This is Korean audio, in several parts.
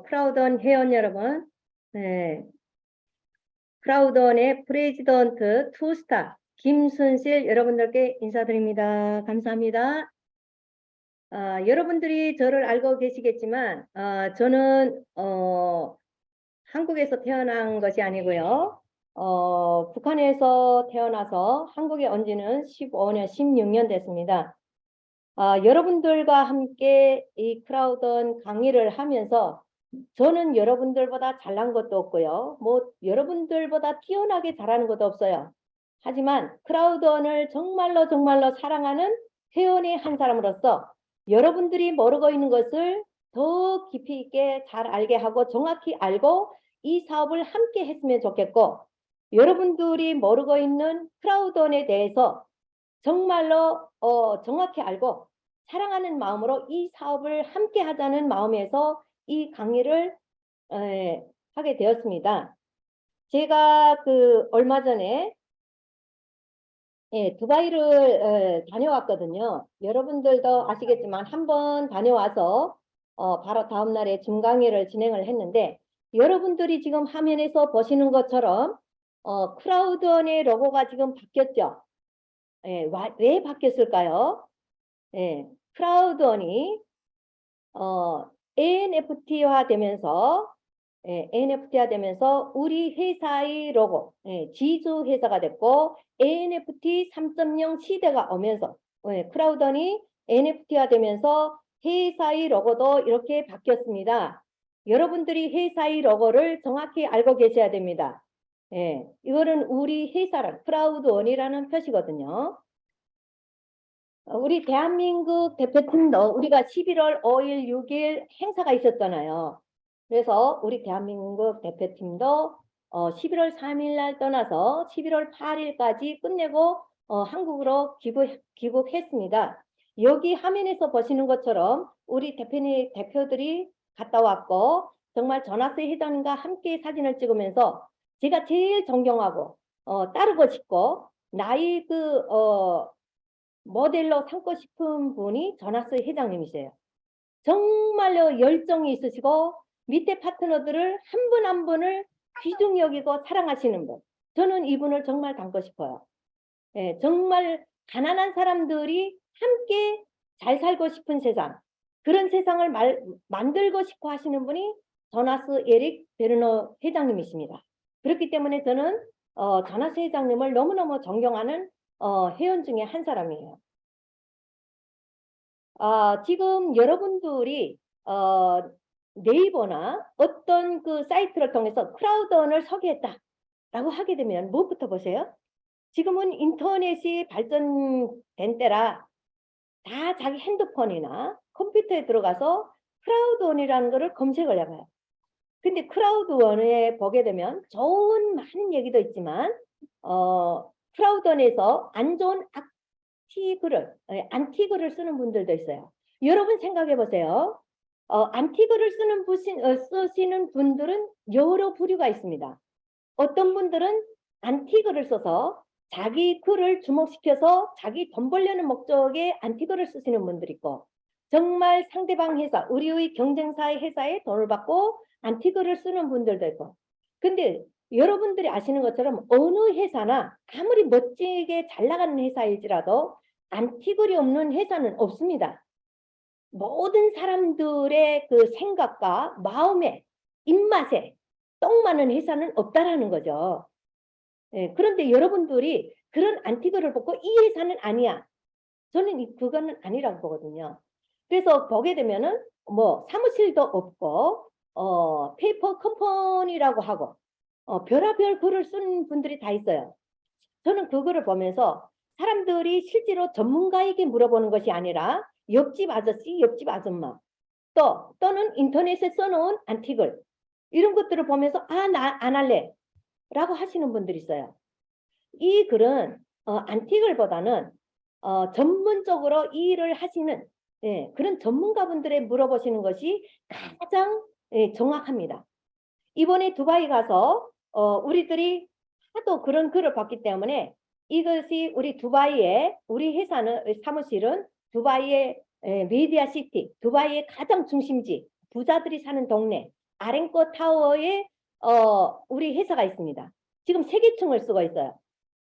크라우던 회원 여러분, 네, 크라우던의 프레지던트 투스타 김순실 여러분들께 인사드립니다. 감사합니다. 여러분들이 저를 알고 계시겠지만 저는 한국에서 태어난 것이 아니고요. 북한에서 태어나서 한국에 온 지는 15년, 16년 됐습니다. 여러분들과 함께 이 크라우던 강의를 하면서 저는 여러분들보다 잘난 것도 없고요. 뭐 여러분들보다 뛰어나게 잘하는 것도 없어요. 하지만 크라우던을 정말로 사랑하는 회원의 한 사람으로서 여러분들이 모르고 있는 것을 더 깊이 있게 잘 알게 하고 정확히 알고 이 사업을 함께 했으면 좋겠고, 여러분들이 모르고 있는 크라우던에 대해서 정말로 정확히 알고 사랑하는 마음으로 이 사업을 함께 하자는 마음에서 이 강의를 하게 되었습니다. 제가 얼마 전에 두바이를 다녀왔거든요. 여러분들도 아시겠지만 한번 다녀와서 바로 다음 날에 준강의를 진행을 했는데, 여러분들이 지금 화면에서 보시는 것처럼 크라우던의 로고가 지금 바뀌었죠. 왜 바뀌었을까요? 크라우던이 NFT화 되면서 우리 회사의 로고, 지주 회사가 됐고 NFT 3.0 시대가 오면서 크라우던이 NFT화 되면서 회사의 로고도 이렇게 바뀌었습니다. 여러분들이 회사의 로고를 정확히 알고 계셔야 됩니다. 이거는 우리 회사를 크라우드원이라는 표시거든요. 우리 대한민국 대표팀도 우리가 11월 5일, 6일 행사가 있었잖아요. 그래서 우리 대한민국 대표팀도 11월 3일 날 떠나서 11월 8일까지 끝내고 한국으로 귀국했습니다. 여기 화면에서 보시는 것처럼 우리 대표들이 갔다 왔고, 정말 전하세 회장님과 함께 사진을 찍으면서 제가 제일 존경하고 따르고 싶고 나의 모델로 삼고 싶은 분이 전하세 회장님이세요. 정말로 열정이 있으시고 밑에 파트너들을 한 분 한 분을 귀중히 여기고 사랑하시는 분. 저는 이분을 정말 닮고 싶어요. 정말 가난한 사람들이 함께 잘 살고 싶은 세상, 그런 세상을 만들고 싶어 하시는 분이 조나스 에릭 베르너 회장님이십니다. 그렇기 때문에 저는 조나스 회장님을 너무너무 존경하는 회원 중에 한 사람이에요. 지금 여러분들이 네이버나 어떤 사이트를 통해서 크라우던을 소개했다라고 하게 되면 무엇부터 보세요? 지금은 인터넷이 발전된 때라 다 자기 핸드폰이나 컴퓨터에 들어가서 크라우드원이라는 것을 검색을 해봐요. 근데 크라우드원에 보게 되면 좋은 많은 얘기도 있지만 크라우드원에서 안 좋은 안티글을 쓰는 분들도 있어요. 여러분 생각해 보세요. 안티글을 쓰시는 분들은 여러 부류가 있습니다. 어떤 분들은 안티글을 써서 자기 글을 주목시켜서 자기 돈 벌려는 목적에 안티글을 쓰시는 분들이 있고, 정말 상대방 회사, 우리의 경쟁사의 회사에 돈을 받고 안티글을 쓰는 분들도 있고. 근데 여러분들이 아시는 것처럼 어느 회사나 아무리 멋지게 잘 나가는 회사일지라도 안티글이 없는 회사는 없습니다. 모든 사람들의 생각과 마음에, 입맛에 똥 많은 회사는 없다라는 거죠. 그런데 여러분들이 그런 안티글을 보고 이 회사는 아니야, 저는 그거는 아니라고 보거든요. 그래서 보게 되면은 뭐 사무실도 없고 페이퍼 컴퍼니라고 하고 별의별 글을 쓴 분들이 다 있어요. 저는 그거를 보면서 사람들이 실제로 전문가에게 물어보는 것이 아니라 옆집 아저씨, 옆집 아줌마, 또는 인터넷에 써놓은 안티글, 이런 것들을 보면서 나 안 할래 라고 하시는 분들이 있어요. 이 글은 안티글보다는 전문적으로 이 일을 하시는 그런 전문가분들에 물어보시는 것이 가장 정확합니다. 이번에 두바이 가서 우리들이 하도 그런 글을 봤기 때문에 이것이 우리 회사는 사무실은 두바이의 메디아 시티, 두바이의 가장 중심지, 부자들이 사는 동네 아랭코 타워에 우리 회사가 있습니다. 지금 3개 층을 쓰고 있어요.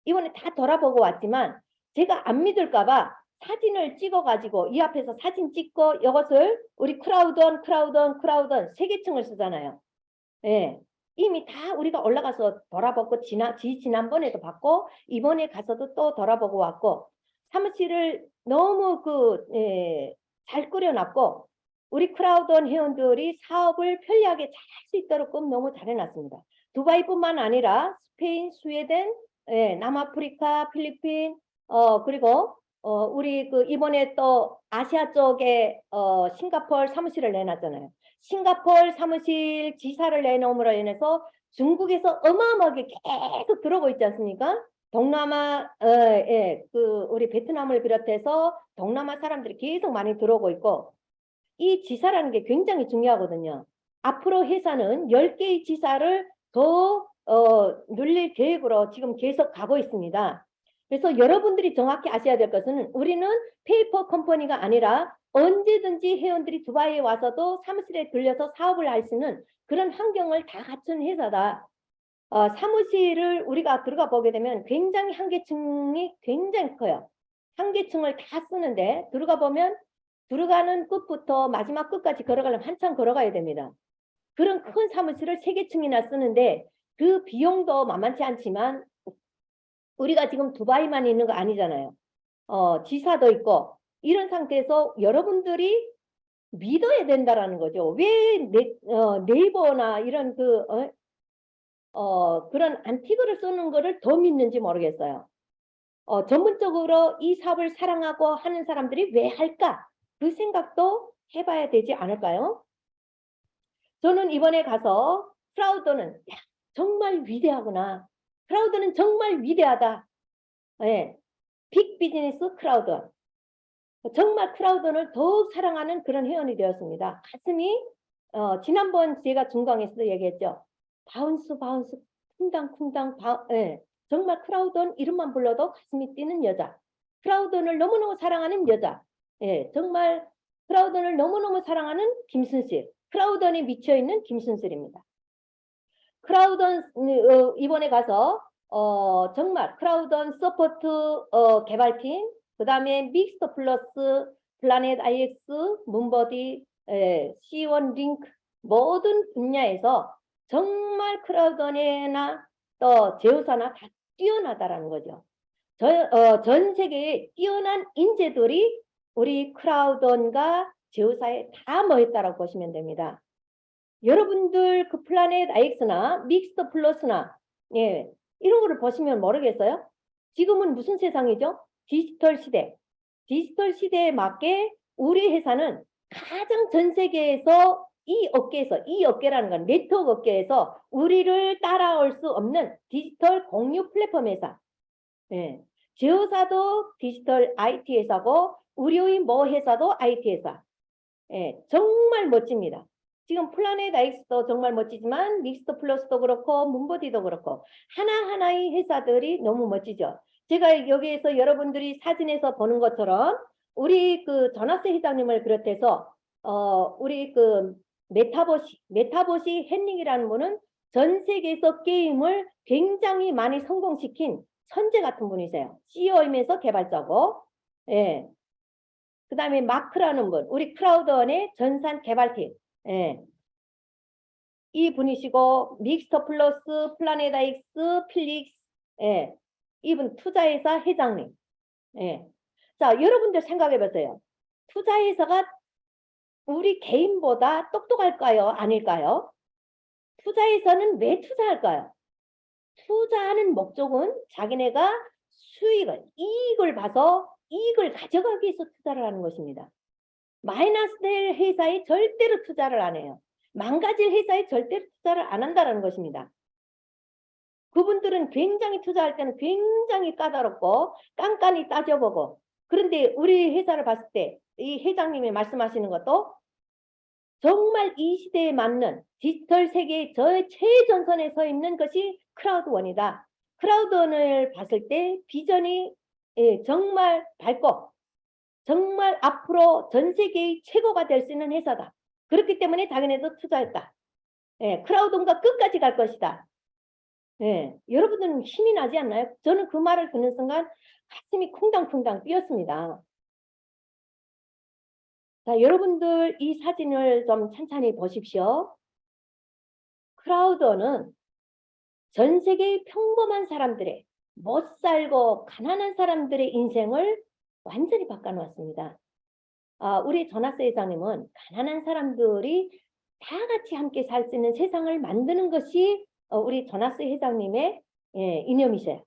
이번에 다 돌아보고 왔지만 제가 안 믿을까봐 사진을 찍어가지고 이 앞에서 사진 찍고 이것을 우리 크라우드온 3개 층을 쓰잖아요. 예. 이미 다 우리가 올라가서 돌아보고 지난번에도 봤고 이번에 가서도 또 돌아보고 왔고 사무실을 너무 잘 꾸려놨고 우리 크라우드온 회원들이 사업을 편리하게 잘 할 수 있도록 너무 잘 해놨습니다. 두바이뿐만 아니라 스페인, 스웨덴, 남아프리카, 필리핀, 그리고 우리 이번에 또 아시아 쪽에 싱가포르 사무실을 내놨잖아요. 싱가포르 사무실 지사를 내놓음으로 인해서 중국에서 어마어마하게 계속 들어오고 있지 않습니까? 동남아, 우리 베트남을 비롯해서 동남아 사람들이 계속 많이 들어오고 있고, 이 지사라는 게 굉장히 중요하거든요. 앞으로 회사는 10개의 지사를 더 늘릴 계획으로 지금 계속 가고 있습니다. 그래서 여러분들이 정확히 아셔야 될 것은 우리는 페이퍼 컴퍼니가 아니라 언제든지 회원들이 두바이에 와서도 사무실에 들려서 사업을 할 수 있는 그런 환경을 다 갖춘 회사다. 사무실을 우리가 들어가 보게 되면 굉장히 한계층이 굉장히 커요. 한계층을 다 쓰는데 들어가 보면 들어가는 끝부터 마지막 끝까지 걸어가려면 한참 걸어가야 됩니다. 그런 큰 사무실을 3개층이나 쓰는데 그 비용도 만만치 않지만 우리가 지금 두바이만 있는 거 아니잖아요. 지사도 있고 이런 상태에서 여러분들이 믿어야 된다라는 거죠. 왜 네이버나 이런 그런 안티그를 쓰는 거를 더 믿는지 모르겠어요. 전문적으로 이 사업을 사랑하고 하는 사람들이 왜 할까? 그 생각도 해봐야 되지 않을까요? 저는 이번에 가서 크라우드는 정말 위대하구나. 크라우드는 정말 위대하다. 네. 빅 비즈니스 크라우드. 정말 크라우드를 더욱 사랑하는 그런 회원이 되었습니다. 가슴이 지난번 제가 중강에서도 얘기했죠. 바운스 쿵당쿵당 정말 크라우드는 이름만 불러도 가슴이 뛰는 여자. 크라우드를 너무너무 사랑하는 여자. 정말 크라우드를 너무너무 사랑하는 김순실. 크라우드에 미쳐있는 김순실입니다. 크라우드 이번에 가서 정말 크라우드 서포트 개발팀, 그 다음에 믹스터 플러스, 플라넷 IX, 문버디, C1 링크 모든 분야에서 정말 크라우드나 또 제휴사나 다 뛰어나다라는 거죠. 전 세계에 뛰어난 인재들이 우리 크라우드과 제휴사에 다 모였다라고 보시면 됩니다. 여러분들 그 플라넷 IX나 믹스터 플러스나 이런 거를 보시면 모르겠어요? 지금은 무슨 세상이죠? 디지털 시대. 디지털 시대에 맞게 우리 회사는 가장 전 세계에서 이 업계라는 건 네트워크 업계에서 우리를 따라올 수 없는 디지털 공유 플랫폼 회사. 제휴사도 디지털 IT 회사고 우리의 모 회사도 IT 회사. 정말 멋집니다. 지금 플라넷 IX도 정말 멋지지만 믹스터 플러스도 그렇고 문버디도 그렇고 하나하나의 회사들이 너무 멋지죠. 제가 여기에서 여러분들이 사진에서 보는 것처럼 우리 그 전학세 회장님을 비롯해서 우리 그 메타버시 헨릭이라는 분은 전 세계에서 게임을 굉장히 많이 성공시킨 천재 같은 분이세요. CEO이면서 개발자고, 그 다음에 마크라는 분, 우리 크라우드원의 전산 개발팀, 이 분이시고 믹스터 플러스, 플라넷 IX, 필릭스, 이분 투자회사 회장님. 자, 여러분들 생각해 보세요. 투자회사가 우리 개인보다 똑똑할까요? 아닐까요? 투자회사는 왜 투자할까요? 투자하는 목적은 자기네가 이익을 봐서 이익을 가져가기 위해서 투자를 하는 것입니다. 마이너스 될 회사에 절대로 투자를 안 해요. 망가질 회사에 절대로 투자를 안 한다는 것입니다. 그분들은 굉장히 투자할 때는 굉장히 까다롭고 깐깐히 따져보고, 그런데 우리 회사를 봤을 때 이 회장님이 말씀하시는 것도 정말 이 시대에 맞는 디지털 세계의 최전선에 서 있는 것이 크라우드원이다. 크라우드원을 봤을 때 비전이 정말 밝고 정말 앞으로 전 세계의 최고가 될 수 있는 회사다. 그렇기 때문에 자기네도 투자했다. 예, 크라우드가 끝까지 갈 것이다. 예, 여러분들은 힘이 나지 않나요? 저는 그 말을 듣는 순간 가슴이 쿵당쿵당 뛰었습니다. 자, 여러분들 이 사진을 좀 찬찬히 보십시오. 크라우더는 전 세계의 평범한 사람들의 못 살고 가난한 사람들의 인생을 완전히 바꿔놓았습니다. 우리 전하스 회장님은 가난한 사람들이 다 같이 함께 살 수 있는 세상을 만드는 것이 우리 전하스 회장님의 이념이세요.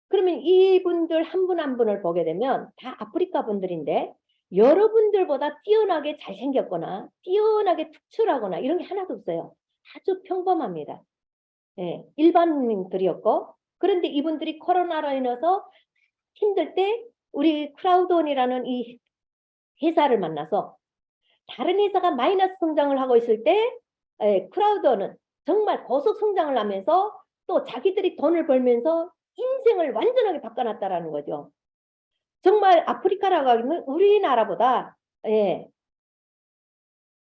그러면 이분들 한 분 한 분을 보게 되면 다 아프리카 분들인데 여러분들보다 뛰어나게 잘생겼거나 뛰어나게 특출하거나 이런 게 하나도 없어요. 아주 평범합니다. 예, 일반인들이었고, 그런데 이분들이 코로나로 인해서 힘들 때 우리 크라우드원이라는 이 회사를 만나서 다른 회사가 마이너스 성장을 하고 있을 때 크라우드원은 정말 고속 성장을 하면서 또 자기들이 돈을 벌면서 인생을 완전하게 바꿔놨다라는 거죠. 정말 아프리카라고 하면 우리나라보다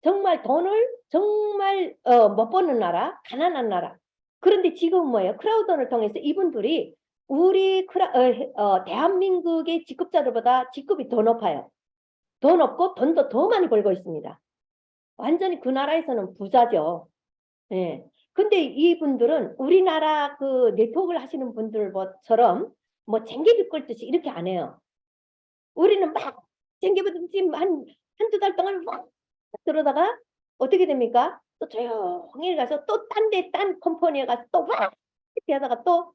정말 돈을 정말 못 버는 나라, 가난한 나라. 그런데 지금 뭐예요? 크라우드원을 통해서 이분들이 우리 대한민국의 직급자들보다 직급이 더 높아요. 더 높고 돈도 더 많이 벌고 있습니다. 완전히 그 나라에서는 부자죠. 예. 근데 이분들은 우리나라 그 네트워크를 하시는 분들처럼 뭐 쟁개비 끌듯이 이렇게 안 해요. 우리는 막 쟁개비 한두 달 동안 막 들어다가 어떻게 됩니까? 또 조용히 가서 또 딴 컴퍼니에 가서 또 막 이렇게 하다가 또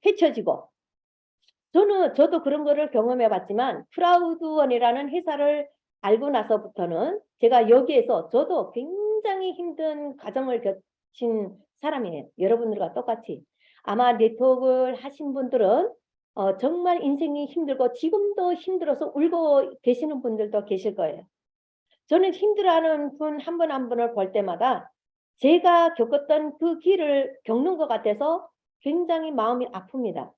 헤쳐지고. 저도 그런 거를 경험해 봤지만 크라우드원이라는 회사를 알고 나서부터는 제가 여기에서 저도 굉장히 힘든 과정을 겪은 사람이에요. 여러분들과 똑같이. 아마 네트워크를 하신 분들은 정말 인생이 힘들고 지금도 힘들어서 울고 계시는 분들도 계실 거예요. 저는 힘들어하는 분 한 분 한 분을 볼 때마다 제가 겪었던 그 길을 겪는 것 같아서 굉장히 마음이 아픕니다.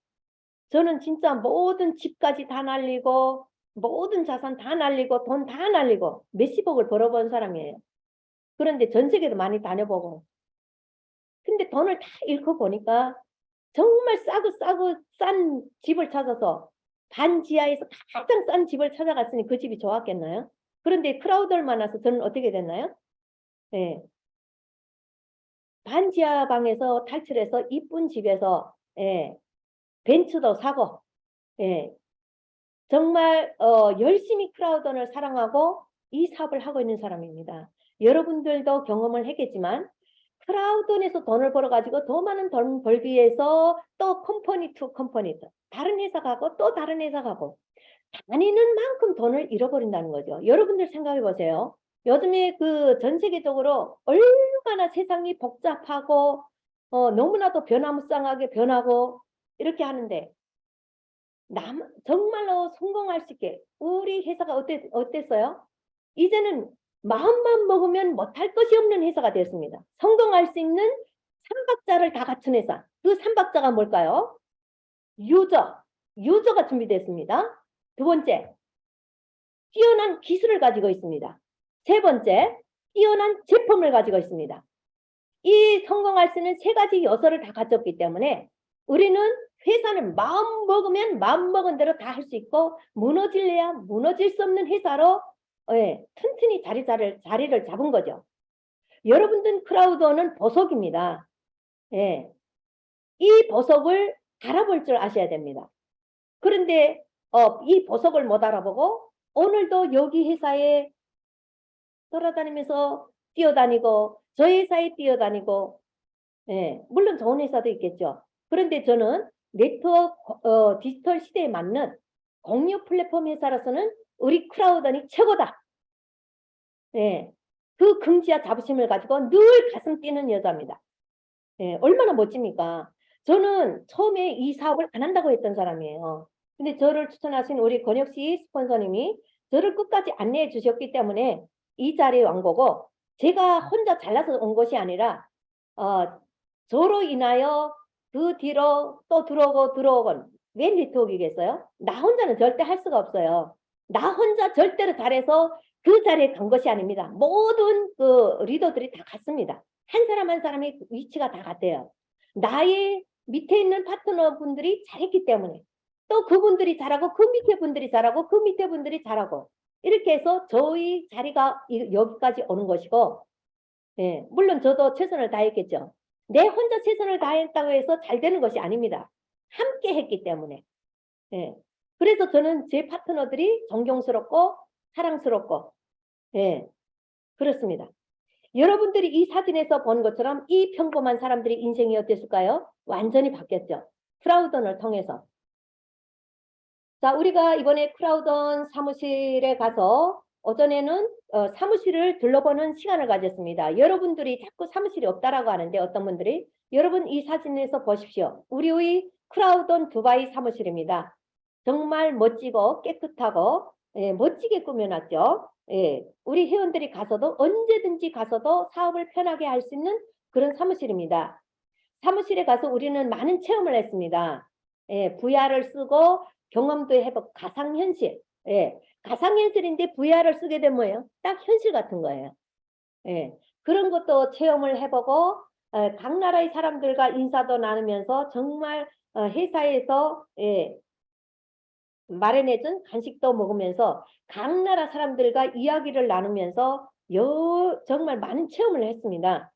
저는 진짜 모든 집까지 다 날리고 모든 자산 다 날리고 돈 다 날리고 몇십억을 벌어본 사람이에요. 그런데 전 세계도 많이 다녀보고. 근데 돈을 다 잃고 보니까 정말 싸고 싼 집을 찾아서 반지하에서 가장 싼 집을 찾아갔으니 그 집이 좋았겠나요? 그런데 크라우드를 만나서 저는 어떻게 됐나요? 예. 반지하 방에서 탈출해서 이쁜 집에서 벤츠도 사고 정말 열심히 크라우드원을 사랑하고 이 사업을 하고 있는 사람입니다. 여러분들도 경험을 했겠지만 크라우드원에서 돈을 벌어가지고 더 많은 돈 벌기 위해서 또 컴퍼니 투 컴퍼니 다른 회사 가고 또 다른 회사 가고 다니는 만큼 돈을 잃어버린다는 거죠. 여러분들 생각해 보세요. 요즘에 그 전 세계적으로 얼마나 세상이 복잡하고 너무나도 변화무쌍하게 변하고 이렇게 하는데 정말로 성공할 수 있게 우리 회사가 어땠어요? 이제는 마음만 먹으면 못할 것이 없는 회사가 됐습니다. 성공할 수 있는 3박자를 다 갖춘 회사. 그 3박자가 뭘까요? 유저가 준비됐습니다. 두 번째, 뛰어난 기술을 가지고 있습니다. 세 번째, 뛰어난 제품을 가지고 있습니다. 이 성공할 수 있는 세 가지 요소를 다 갖췄기 때문에 우리는 회사는 마음 먹으면 마음 먹은 대로 다 할 수 있고 무너질래야 무너질 수 없는 회사로 튼튼히 자리를 잡은 거죠. 여러분들 크라우드원은 보석입니다. 이 보석을 알아볼 줄 아셔야 됩니다. 그런데 이 보석을 못 알아보고 오늘도 여기 회사에 돌아다니면서 뛰어다니고 저 회사에 뛰어다니고 물론 좋은 회사도 있겠죠. 그런데 저는 네트워크 디지털 시대에 맞는 공유 플랫폼 회사로서는 우리 크라우드원이 최고다. 그 긍지와 자부심을 가지고 늘 가슴 뛰는 여자입니다. 얼마나 멋집니까? 저는 처음에 이 사업을 안 한다고 했던 사람이에요. 근데 저를 추천하신 우리 권혁씨 스폰서님이 저를 끝까지 안내해 주셨기 때문에 이 자리에 온 거고 제가 혼자 잘나서 온 것이 아니라 저로 인하여 그 뒤로 또 들어오건 왜 네트워크이겠어요? 나 혼자는 절대 할 수가 없어요. 나 혼자 절대로 잘해서 그 자리에 간 것이 아닙니다. 모든 그 리더들이 다 같습니다. 한 사람 한 사람의 위치가 다 같대요. 나의 밑에 있는 파트너 분들이 잘했기 때문에 또 그분들이 잘하고 그 밑에 분들이 잘하고 그 밑에 분들이 잘하고 이렇게 해서 저희 자리가 여기까지 오는 것이고, 예, 물론 저도 최선을 다했겠죠. 내 혼자 최선을 다했다고 해서 잘 되는 것이 아닙니다. 함께 했기 때문에. 예. 그래서 저는 제 파트너들이 존경스럽고 사랑스럽고, 예, 그렇습니다. 여러분들이 이 사진에서 본 것처럼 이 평범한 사람들의 인생이 어땠을까요? 완전히 바뀌었죠. 크라우던을 통해서. 자, 우리가 이번에 크라우던 사무실에 가서 오전에는 사무실을 둘러보는 시간을 가졌습니다. 여러분들이 자꾸 사무실이 없다라고 하는데 어떤 분들이 여러분 이 사진에서 보십시오. 우리의 크라우던 두바이 사무실입니다. 정말 멋지고 깨끗하고, 예, 멋지게 꾸며놨죠. 예, 우리 회원들이 가서도 언제든지 가서도 사업을 편하게 할 수 있는 그런 사무실입니다. 사무실에 가서 우리는 많은 체험을 했습니다. 예, VR을 쓰고 경험도 해보고 가상현실. 예, 가상현실인데 VR을 쓰게 되면 뭐예요? 딱 현실 같은 거예요. 예, 그런 것도 체험을 해보고 각 나라의 사람들과 인사도 나누면서 정말 회사에서 마련해준 간식도 먹으면서 각 나라 사람들과 이야기를 나누면서 정말 많은 체험을 했습니다.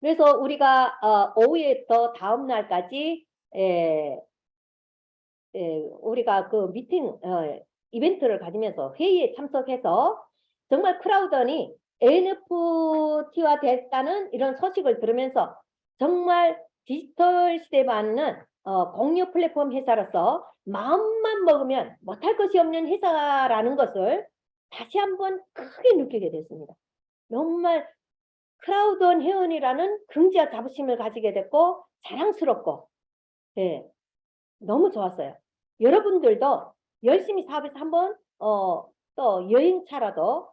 그래서 우리가 오후에부터 다음 날까지 우리가 그 미팅 이벤트를 가지면서 회의에 참석해서 정말 크라우던이 NFT화 됐다는 이런 소식을 들으면서 정말 디지털 시대에 맞는 공유 플랫폼 회사로서 마음만 먹으면 못할 것이 없는 회사라는 것을 다시 한번 크게 느끼게 됐습니다. 정말 크라우던 회원이라는 긍지와 자부심을 가지게 됐고 자랑스럽고, 예, 너무 좋았어요. 여러분들도 열심히 사업해서 한번 또 여행차라도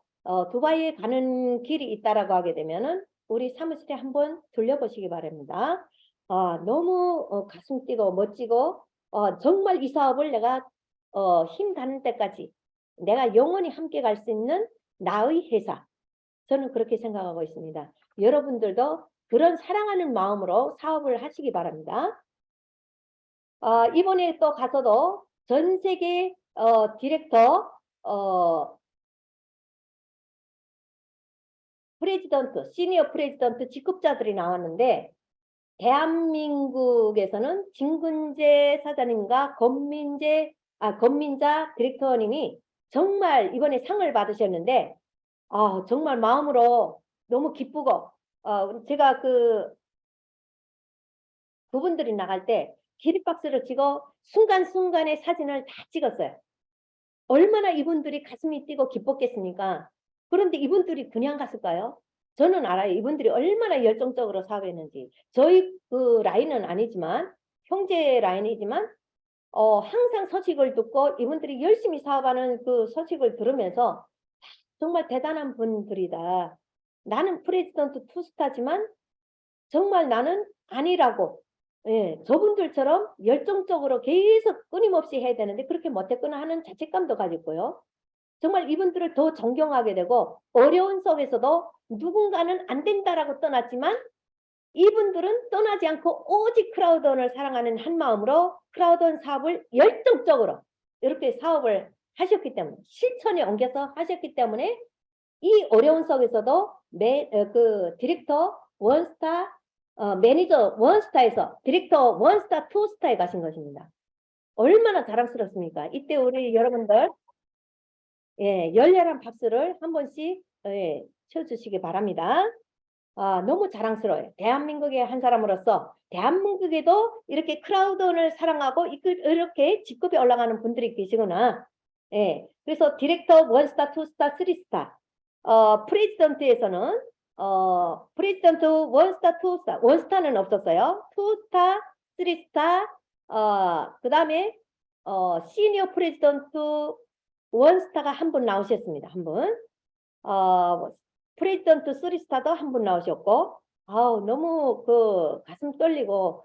두바이에 가는 길이 있다라고 하게 되면은 우리 사무실에 한번 들려보시기 바랍니다. 너무 가슴 뛰고 멋지고 정말 이 사업을 내가 힘 닿는 때까지 내가 영원히 함께 갈 수 있는 나의 회사, 저는 그렇게 생각하고 있습니다. 여러분들도 그런 사랑하는 마음으로 사업을 하시기 바랍니다. 이번에 또 가서도 전 세계 디렉터 프레지던트, 시니어 프레지던트 직급자들이 나왔는데 대한민국에서는 진근재 사장님과 권민자 디렉터님이 정말 이번에 상을 받으셨는데 정말 마음으로 너무 기쁘고 제가 그분들이 나갈 때 기립박수를 치고 순간순간의 사진을 다 찍었어요. 얼마나 이분들이 가슴이 뛰고 기뻤겠습니까? 그런데 이분들이 그냥 갔을까요? 저는 알아요. 이분들이 얼마나 열정적으로 사업했는지. 저희 그 라인은 아니지만 형제 라인이지만 항상 소식을 듣고 이분들이 열심히 사업하는 그 소식을 들으면서 정말 대단한 분들이다. 나는 프레지던트 투스타지만 정말 나는 아니라고. 예, 저분들처럼 열정적으로 계속 끊임없이 해야 되는데 그렇게 못했구나 하는 자책감도 가졌고요. 정말 이분들을 더 존경하게 되고 어려운 속에서도 누군가는 안 된다라고 떠났지만 이분들은 떠나지 않고 오직 크라우던을 사랑하는 한 마음으로 크라우던 사업을 열정적으로 이렇게 사업을 하셨기 때문에 실천에 옮겨서 하셨기 때문에 이 어려운 속에서도 그 디렉터 원스타 매니저 원스타에서 디렉터 원스타 투스타에 가신 것입니다. 얼마나 자랑스럽습니까? 이때 우리 여러분들 열렬한 박수를 한 번씩 쳐주시기 바랍니다. 너무 자랑스러워요. 대한민국의 한 사람으로서 대한민국에도 이렇게 크라우던을 사랑하고 이렇게 직급에 올라가는 분들이 계시구나. 그래서 디렉터 원스타 투스타 쓰리스타 프레지던트에서는 프레지던트 원스타 투스타 원스타는 없었어요. 투스타 쓰리스타 그 다음에 시니어 프레지던트 원스타가 한 분 나오셨습니다. 한 분. 프레지던트 쓰리스타도 한 분 나오셨고 너무 가슴 떨리고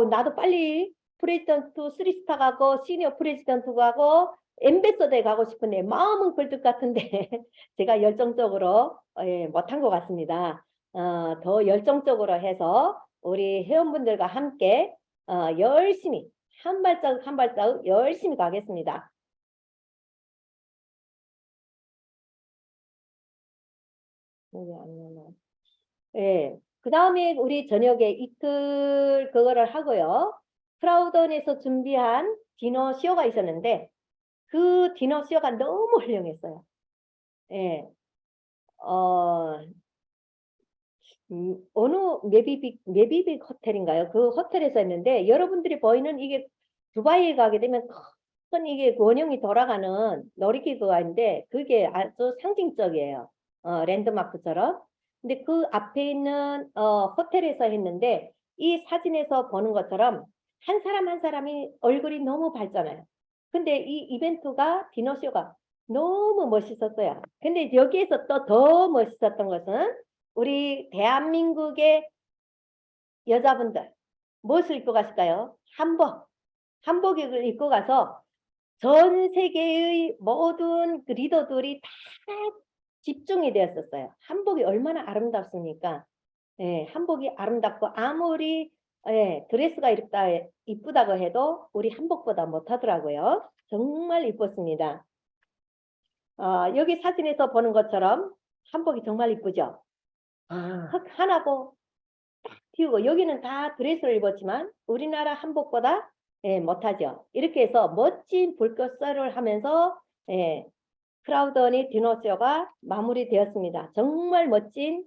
나도 빨리 프레지던트 쓰리스타 가고 시니어 프레지던트 가고 엠베서더에 가고 싶은데 마음은 굴뚝 같은데 제가 열정적으로 못한 것 같습니다. 더 열정적으로 해서 우리 회원분들과 함께 열심히 한 발자국 한 발자국 열심히 가겠습니다. 예. 그 다음에 우리 저녁에 이틀 그거를 하고요. 크라우던에서 준비한 디너 쇼가 있었는데 그 디너 쇼가 너무 훌륭했어요. 예. 어느 메비빅 호텔인가요? 그 호텔에서 했는데 여러분들이 보이는 이게 두바이에 가게 되면 큰 이게 원형이 돌아가는 놀이기구가 있는데 그게 아주 상징적이에요. 랜드마크처럼. 근데 그 앞에 있는 호텔에서 했는데 이 사진에서 보는 것처럼 한 사람 한 사람이 얼굴이 너무 밝잖아요. 근데 이 이벤트가 디너쇼가 너무 멋있었어요. 근데 여기에서 또 더 멋있었던 것은 우리 대한민국의 여자분들 무엇을 입고 가실까요? 한복을 입고 가서 전 세계의 모든 그 리더들이 다 집중이 되었었어요. 한복이 얼마나 아름답습니까? 예, 한복이 아름답고 아무리 드레스가 이쁘다고 해도 우리 한복보다 못하더라고요. 정말 이뻤습니다. 여기 사진에서 보는 것처럼 한복이 정말 이쁘죠? 하나고 딱 띄우고 여기는 다 드레스를 입었지만 우리나라 한복보다 못하죠. 이렇게 해서 멋진 불꽃설을 하면서 크라우던이 디너쇼가 마무리되었습니다. 정말 멋진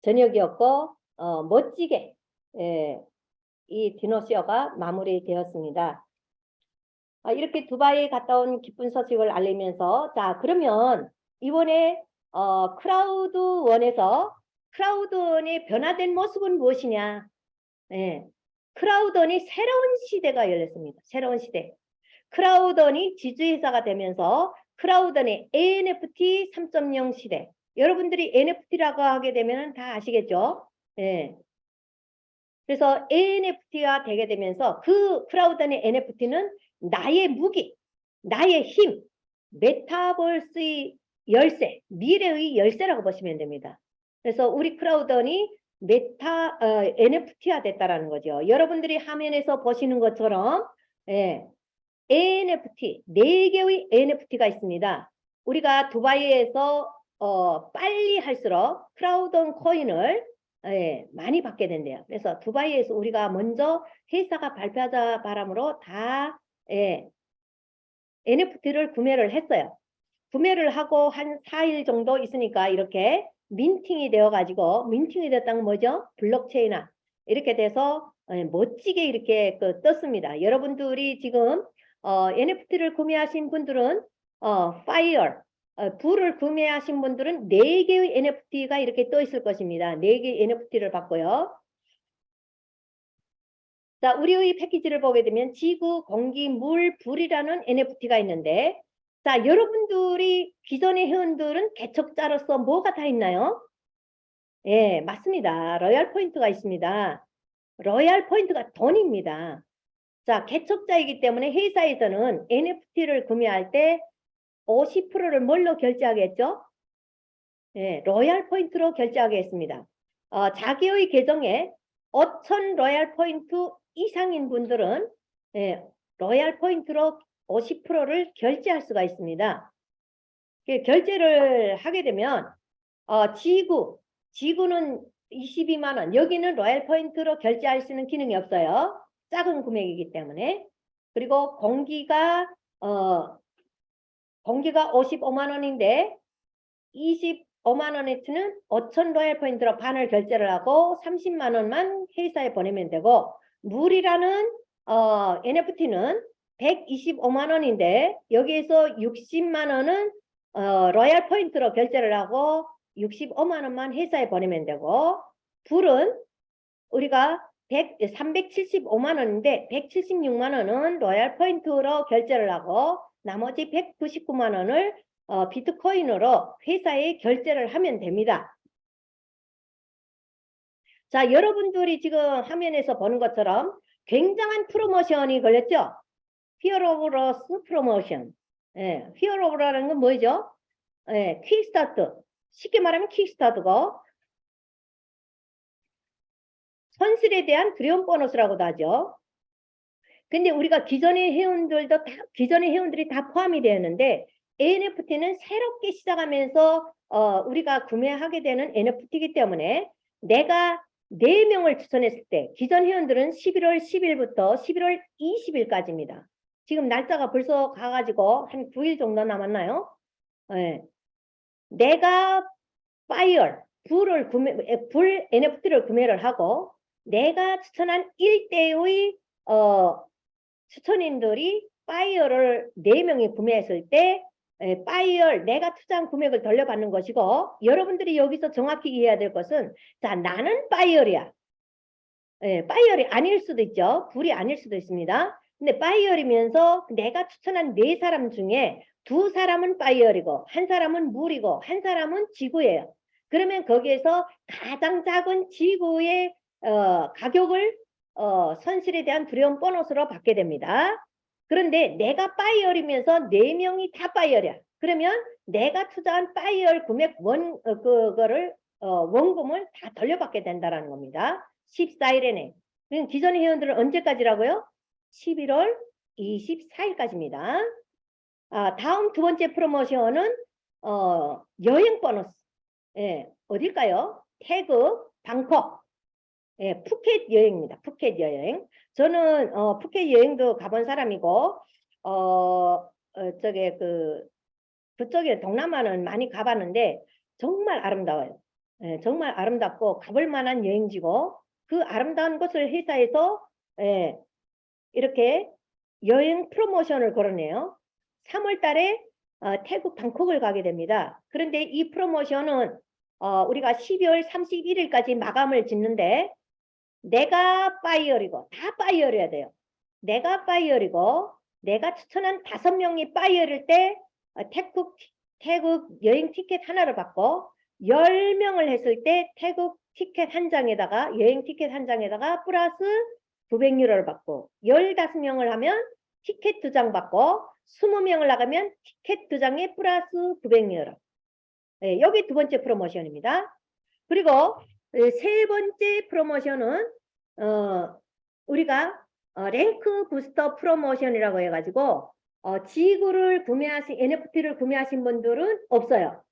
저녁이었고 멋지게 이 디너쇼가 마무리되었습니다. 이렇게 두바이에 갔다 온 기쁜 소식을 알리면서 자 그러면 이번에 크라우드원에서 크라우드원의 변화된 모습은 무엇이냐? 크라우드원이 새로운 시대가 열렸습니다. 새로운 시대. 크라우드원이 지주회사가 되면서 크라우드원의 NFT 3.0 시대. 여러분들이 NFT라고 하게 되면 다 아시겠죠? 그래서 NFT가 되게 되면서 그 크라우드원의 NFT는 나의 무기, 나의 힘, 메타버스의 열쇠, 미래의 열쇠라고 보시면 됩니다. 그래서 우리 크라우던이 NFT화 됐다라는 거죠. 여러분들이 화면에서 보시는 것처럼 NFT, 4개의 NFT가 있습니다. 우리가 두바이에서 빨리 할수록 크라우던 코인을 많이 받게 된대요. 그래서 두바이에서 우리가 먼저 회사가 발표하자 바람으로 다 NFT를 구매를 했어요. 구매를 하고 한 4일 정도 있으니까 이렇게 민팅이 되어가지고 민팅이 됐다는 뭐죠? 블록체인화 이렇게 돼서 멋지게 이렇게 떴습니다. 여러분들이 지금 NFT를 구매하신 분들은 파이어 불을 구매하신 분들은 4개의 NFT가 이렇게 떠 있을 것입니다. 4개의 NFT를 받고요. 자, 우리의 패키지를 보게 되면 지구, 공기, 물, 불이라는 NFT가 있는데 자, 여러분들이 기존의 회원들은 개척자로서 뭐가 다 있나요? 예, 맞습니다. 로얄 포인트가 있습니다. 로얄 포인트가 돈입니다. 자, 개척자이기 때문에 회사에서는 NFT를 구매할 때 50%를 뭘로 결제하겠죠? 예, 로얄 포인트로 결제하겠습니다. 자기의 계정에 5,000 로얄 포인트 이상인 분들은 로얄 포인트로 50%를 결제할 수가 있습니다. 결제를 하게 되면 지구는 22만 원, 여기는 로얄 포인트로 결제할 수 있는 기능이 없어요. 작은 금액이기 때문에. 그리고 공기가 55만 원인데 25만 원에는 5,000 로얄 포인트로 반을 결제를 하고 30만 원만 회사에 보내면 되고 물이라는 NFT는 125만 원인데 여기에서 60만 원은 로얄 포인트로 결제를 하고 65만 원만 회사에 보내면 되고 불은 우리가 375만 원인데 176만 원은 로얄 포인트로 결제를 하고 나머지 199만 원을 비트코인으로 회사에 결제를 하면 됩니다. 자, 여러분들이 지금 화면에서 보는 것처럼 굉장한 프로모션이 걸렸죠? fear of loss promotion. 예, fear of라는 건 뭐죠? 예, 킥스타트. 쉽게 말하면 킥스타트고, 손실에 대한 두려움 보너스라고도 하죠. 근데 우리가 기존의 회원들이 다 포함이 되었는데, NFT는 새롭게 시작하면서 우리가 구매하게 되는 NFT이기 때문에 내가 4명을 추천했을 때 기존 회원들은 11월 10일부터 11월 20일까지입니다. 지금 날짜가 벌써 가가지고 한 9일 정도 남았나요? 네. 내가 불 NFT를 구매를 하고 내가 추천한 1대의 추천인들이 바이어를 4명이 구매했을 때 바이어 내가 투자한 금액을 돌려받는 것이고, 여러분들이 여기서 정확히 이해해야 될 것은, 자, 나는 바이어야. 바이어이 아닐 수도 있죠. 불이 아닐 수도 있습니다. 근데 바이어이면서 내가 추천한 4사람 중에 2사람은 바이어이고, 1사람은 물이고, 1사람은 지구예요. 그러면 거기에서 가장 작은 지구의 가격을 손실에 대한 두려움 보너스로 받게 됩니다. 그런데 내가 바이어이면서 4명이 다 바이어야. 그러면 내가 투자한 바이어 금액 원금을 다 돌려받게 된다는 겁니다. 14일에네. 기존의 회원들은 언제까지라고요? 11월 24일까지입니다. 다음 두 번째 프로모션은 여행 보너스. 예, 어딜까요? 태국, 방콕. 예, 푸켓 여행입니다. 푸켓 여행. 저는 푸켓 여행도 가본 사람이고 그쪽에 동남아는 많이 가봤는데 정말 아름다워요. 예, 정말 아름답고 가볼 만한 여행지고, 그 아름다운 곳을 회사에서 이렇게 여행 프로모션을 걸어내요. 3월 달에 태국 방콕을 가게 됩니다. 그런데 이 프로모션은 우리가 12월 31일까지 마감을 짓는데, 내가 바이어이고 다 바이어여야 돼요. 내가 바이어이고 내가 추천한 5명이 바이어일 때 태국 여행 티켓 하나를 받고, 10명을 했을 때 태국 티켓 한 장에다가 여행 티켓 한 장에다가 플러스 900유로를 받고, 15명을 하면 티켓 2장 받고, 20명을 나가면 티켓 2장에 플러스 900유로. 네, 여기 두 번째 프로모션입니다. 그리고 세 번째 프로모션은 우리가 랭크 부스터 프로모션이라고 해가지고 지구를 구매하신 NFT를 구매하신 분들은 없어요.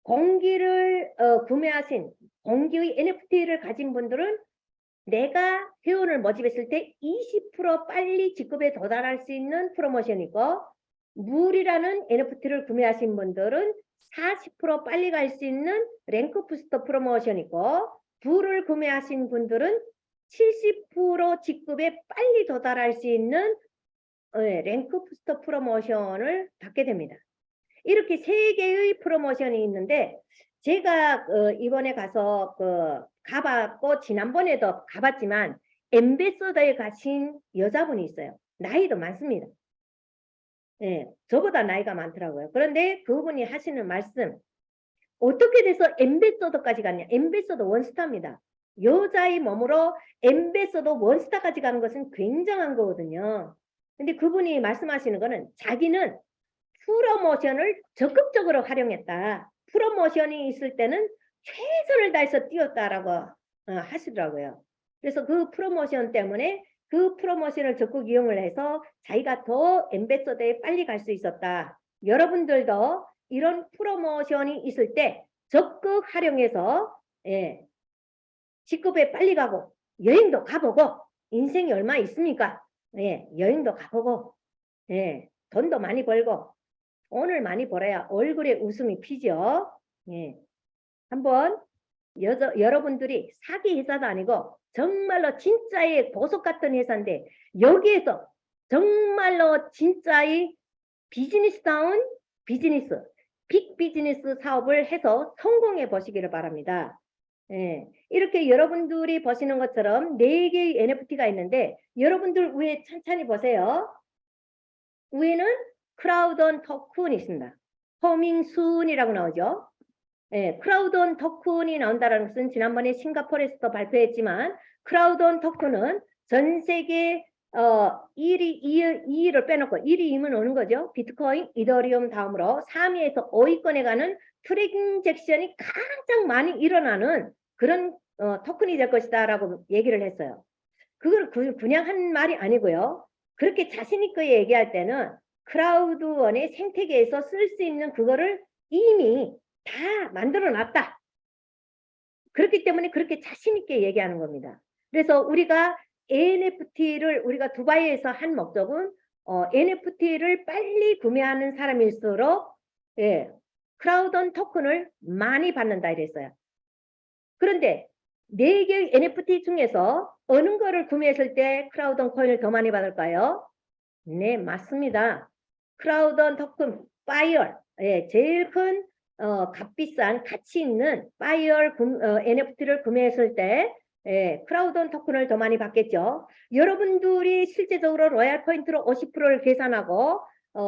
공기의 NFT를 가진 분들은 내가 회원을 모집했을 때 20% 빨리 직급에 도달할 수 있는 프로모션이고, 물이라는 NFT를 구매하신 분들은 40% 빨리 갈 수 있는 랭크 부스터 프로모션이고, 불을 구매하신 분들은 70% 직급에 빨리 도달할 수 있는 랭크 부스터 프로모션을 받게 됩니다. 이렇게 3개의 프로모션이 있는데, 제가 이번에 가서 가봤고 지난번에도 가봤지만 엠베서더에 가신 여자분이 있어요. 나이도 많습니다. 네, 저보다 나이가 많더라고요. 그런데 그분이 하시는 말씀, 어떻게 돼서 엠베서더까지 갔냐? 엠베서더 원스타입니다. 여자의 몸으로 엠베서더 원스타까지 가는 것은 굉장한 거거든요. 근데 그분이 말씀하시는 거는 자기는 프로모션을 적극적으로 활용했다. 프로모션이 있을 때는 최선을 다해서 뛰었다라고 하시더라고요. 그래서 그 프로모션 때문에 그 프로모션을 적극 이용을 해서 자기가 더 엠베서더에 빨리 갈 수 있었다. 여러분들도 이런 프로모션이 있을 때 적극 활용해서 직급에 빨리 가고 여행도 가보고, 인생이 얼마 있습니까? 여행도 가보고 돈도 많이 벌고 돈을 많이 벌어야 얼굴에 웃음이 피죠. 한번 여러분들이 사기 회사도 아니고 정말로 진짜의 보석 같은 회사인데, 여기에서 정말로 진짜의 비즈니스다운 비즈니스, 빅 비즈니스 사업을 해서 성공해 보시기를 바랍니다. 이렇게 여러분들이 보시는 것처럼 4개의 NFT가 있는데, 여러분들 위에 천천히 보세요. 위에는 크라우드 토큰이 있습니다. 커밍 순이라고 나오죠. 크라우드 토큰이 나온다는 것은 지난번에 싱가포르에서도 발표했지만, 크라우드 토큰은 전 세계 1위, 2위를 빼놓고 1위, 2위는 오는 거죠. 비트코인, 이더리움 다음으로 3위에서 5위권에 가는 트랜잭션이 가장 많이 일어나는 그런 토큰이 될 것이다 라고 얘기를 했어요. 그걸 그냥 한 말이 아니고요. 그렇게 자신 있게 얘기할 때는 크라우드원의 생태계에서 쓸 수 있는 그거를 이미 다 만들어 놨다. 그렇기 때문에 그렇게 자신 있게 얘기하는 겁니다. 그래서 우리가 NFT를 우리가 두바이에서 한 목적은 NFT를 빨리 구매하는 사람일수록 크라우드원 토큰을 많이 받는다 이랬어요. 그런데 4개의 NFT 중에서 어느 거를 구매했을 때 크라우드원 코인을 더 많이 받을까요? 네, 맞습니다. 크라우드원 토큰 파이얼, 제일 큰 값비싼 가치 있는 파이얼 NFT를 구매했을 때 크라우드원 토큰을 더 많이 받겠죠. 여러분들이 실제적으로 로얄 포인트로 50%를 계산하고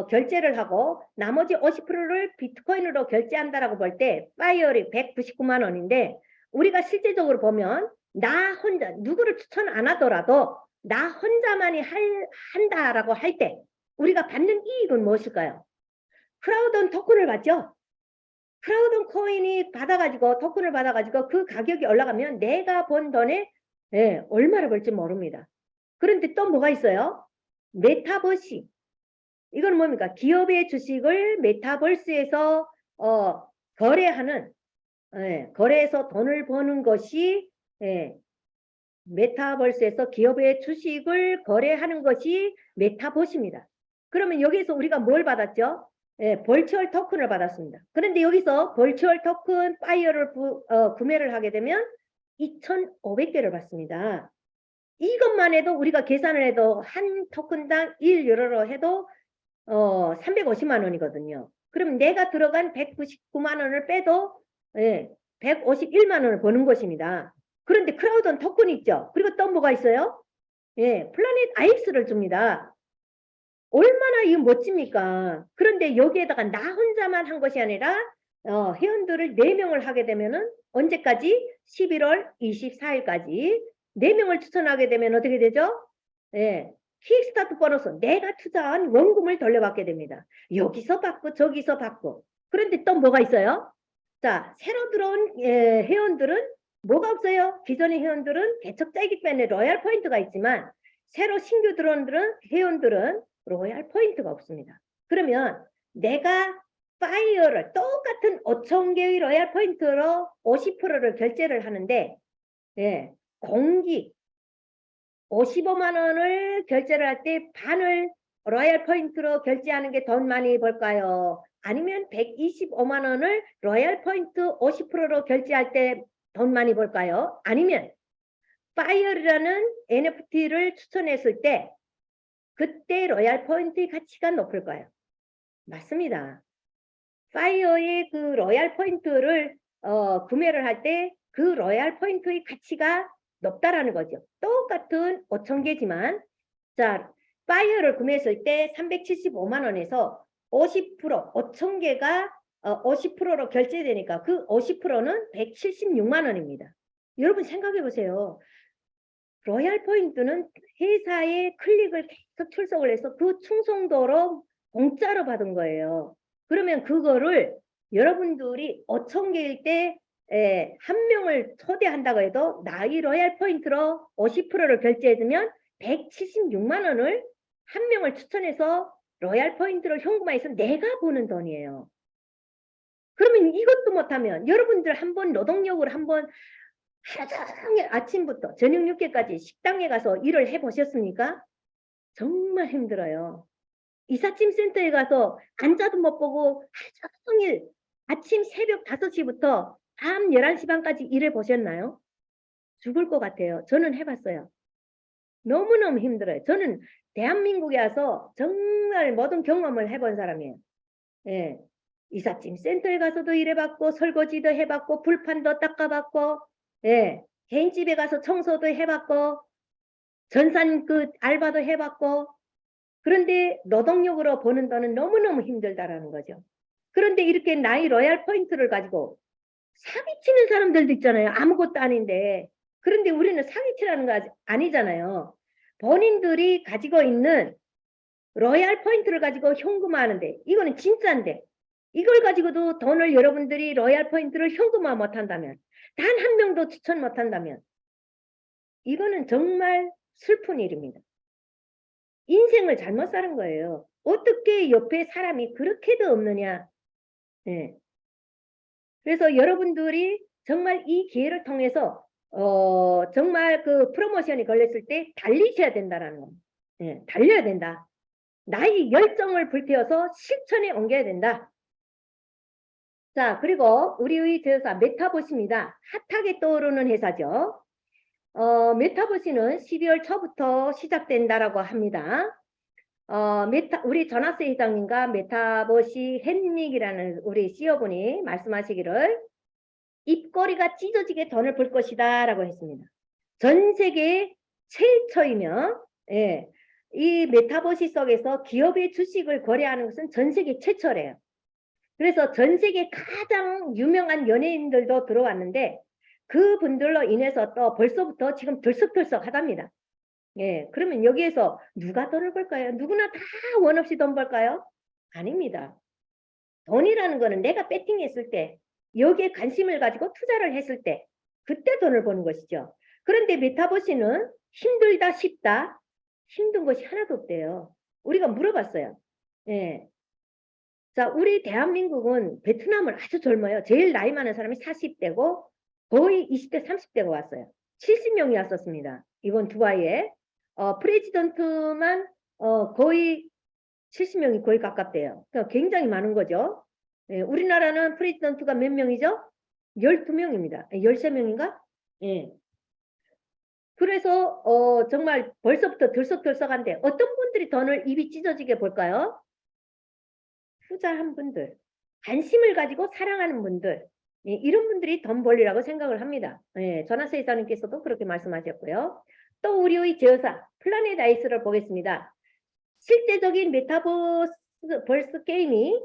결제를 하고 나머지 50%를 비트코인으로 결제한다라고 볼 때 파이얼이 199만 원인데 우리가 실제적으로 보면 나 혼자 누구를 추천 안 하더라도 나 혼자만이 한다라고 할 때 우리가 받는 이익은 무엇일까요? 크라우드원 토큰을 받죠. 크라우드원 코인이 받아가지고 토큰을 받아가지고 그 가격이 올라가면 내가 번 돈에 얼마를 벌지 모릅니다. 그런데 또 뭐가 있어요? 메타버시. 이건 뭡니까? 기업의 주식을 메타버스에서 거래하는 거래해서 돈을 버는 것이 메타버스에서 기업의 주식을 거래하는 것이 메타버스입니다. 그러면 여기서 우리가 뭘 받았죠? 벌추얼 토큰을 받았습니다. 그런데 여기서 벌추얼 토큰 파이어를 구매를 하게 되면 2,500개를 받습니다. 이것만 해도 우리가 계산을 해도 한 토큰당 1유로로 해도 350만 원이거든요. 그럼 내가 들어간 199만 원을 빼도 151만 원을 버는 것입니다. 그런데 크라우드원 토큰 있죠. 그리고 또 뭐가 있어요? 플라닛 IX를 줍니다. 얼마나 이 멋집니까? 그런데 여기에다가 나 혼자만 한 것이 아니라 회원들을 4명을 하게 되면은 언제까지? 11월 24일까지 4명을 추천하게 되면 어떻게 되죠? 킥스타트 보너스 내가 투자한 원금을 돌려받게 됩니다. 여기서 받고 저기서 받고. 그런데 또 뭐가 있어요? 자, 새로 들어온 회원들은 뭐가 없어요? 기존의 회원들은 개척자이기 때문에 로얄 포인트가 있지만 새로 신규 들어온 회원들은 로얄 포인트가 없습니다. 그러면 내가 파이어를 똑같은 5,000개의 로얄 포인트로 50%를 결제를 하는데 공기 55만 원을 결제를 할 때 반을 로얄 포인트로 결제하는 게 돈 많이 벌까요? 아니면 125만 원을 로얄 포인트 50%로 결제할 때 돈 많이 벌까요? 아니면 파이어라는 NFT를 추천했을 때 그때 로얄 포인트의 가치가 높을까요? 맞습니다. 파이어의 그 로얄 포인트를 구매를 할 때 그 로얄 포인트의 가치가 높다라는 거죠. 똑같은 5,000개지만 자, 파이어를 구매했을 때 375만 원에서 50% 5,000개가 50%로 결제되니까 그 50%는 176만 원입니다. 여러분 생각해 보세요. 로얄 포인트는 회사의 클릭을 계속 출석을 해서 그 충성도로 공짜로 받은 거예요. 그러면 그거를 여러분들이 5,000개일 때 한 명을 초대한다고 해도 나의 로얄 포인트로 50%를 결제해주면 176만 원을 한 명을 추천해서 로얄 포인트를 현금화해서 내가 버는 돈이에요. 그러면 이것도 못하면 여러분들 한번 노동력으로 한번 하루 종일 아침부터 저녁 늦게까지 식당에 가서 일을 해보셨습니까? 정말 힘들어요. 이삿짐 센터에 가서 앉아도 못 보고 하루 종일 아침 새벽 5시부터 밤 11시 반까지 일해 보셨나요? 죽을 것 같아요. 저는 해봤어요. 너무너무 힘들어요. 저는 대한민국에 와서 정말 모든 경험을 해본 사람이에요. 이삿짐 센터에 가서도 일해봤고 설거지도 해봤고 불판도 닦아봤고 개인집에 가서 청소도 해봤고 전산 그 알바도 해봤고 그런데 노동력으로 버는 돈은 너무너무 힘들다라는 거죠. 그런데 이렇게 나의 로얄 포인트를 가지고 사기치는 사람들도 있잖아요. 아무것도 아닌데. 그런데 우리는 사기치라는 거 아니잖아요. 본인들이 가지고 있는 로얄 포인트를 가지고 현금화하는데 이거는 진짜인데 이걸 가지고도 돈을 여러분들이 로얄 포인트를 현금화 못한다면 단 한 명도 추천 못한다면 이거는 정말 슬픈 일입니다. 인생을 잘못 사는 거예요. 어떻게 옆에 사람이 그렇게도 없느냐. 네. 그래서 여러분들이 정말 이 기회를 통해서 정말 그 프로모션이 걸렸을 때 달리셔야 된다는 겁니다. 네, 달려야 된다. 나의 열정을 불태워서 실천에 옮겨야 된다. 자, 그리고 우리의 제휴사 메타버스입니다. 핫하게 떠오르는 회사죠. 메타버스는 12월 초부터 시작된다라고 합니다. 우리 전하세 회장님과 메타버스 헨릭이라는 우리 CEO분이 말씀하시기를 입꼬리가 찢어지게 돈을 벌 것이다 라고 했습니다. 전 세계 최초이며 예, 이 메타버스 속에서 기업의 주식을 거래하는 것은 전 세계 최초래요. 그래서 전 세계 가장 유명한 연예인들도 들어왔는데 그분들로 인해서 또 벌써부터 지금 들썩들썩 하답니다. 예, 그러면 여기에서 누가 돈을 벌까요? 누구나 다 원 없이 돈 벌까요? 아닙니다. 돈이라는 거는 내가 배팅했을 때 여기에 관심을 가지고 투자를 했을 때 그때 돈을 버는 것이죠. 그런데 메타버스는 힘들다 쉽다 힘든 것이 하나도 없대요. 우리가 물어봤어요. 예. 자, 우리 대한민국은 베트남을 아주 젊어요. 제일 나이 많은 사람이 40대고 거의 20대 30대가 왔어요. 70명이 왔었습니다. 이번 두바이에. 프레지던트만 거의 70명이 거의 가깝대요. 그러니까 굉장히 많은 거죠. 예, 우리나라는 프레지던트가 몇 명이죠? 12명입니다. 13명인가? 예. 그래서 정말 벌써부터 들썩들썩한데 어떤 분들이 돈을 입이 찢어지게 볼까요? 투자한 분들, 관심을 가지고 사랑하는 분들, 예, 이런 분들이 돈 벌리라고 생각을 합니다. 예, 전하세 이사님께서도 그렇게 말씀하셨고요. 또 우리의 제휴사 플라넷 아이스를 보겠습니다. 실제적인 메타버스 게임이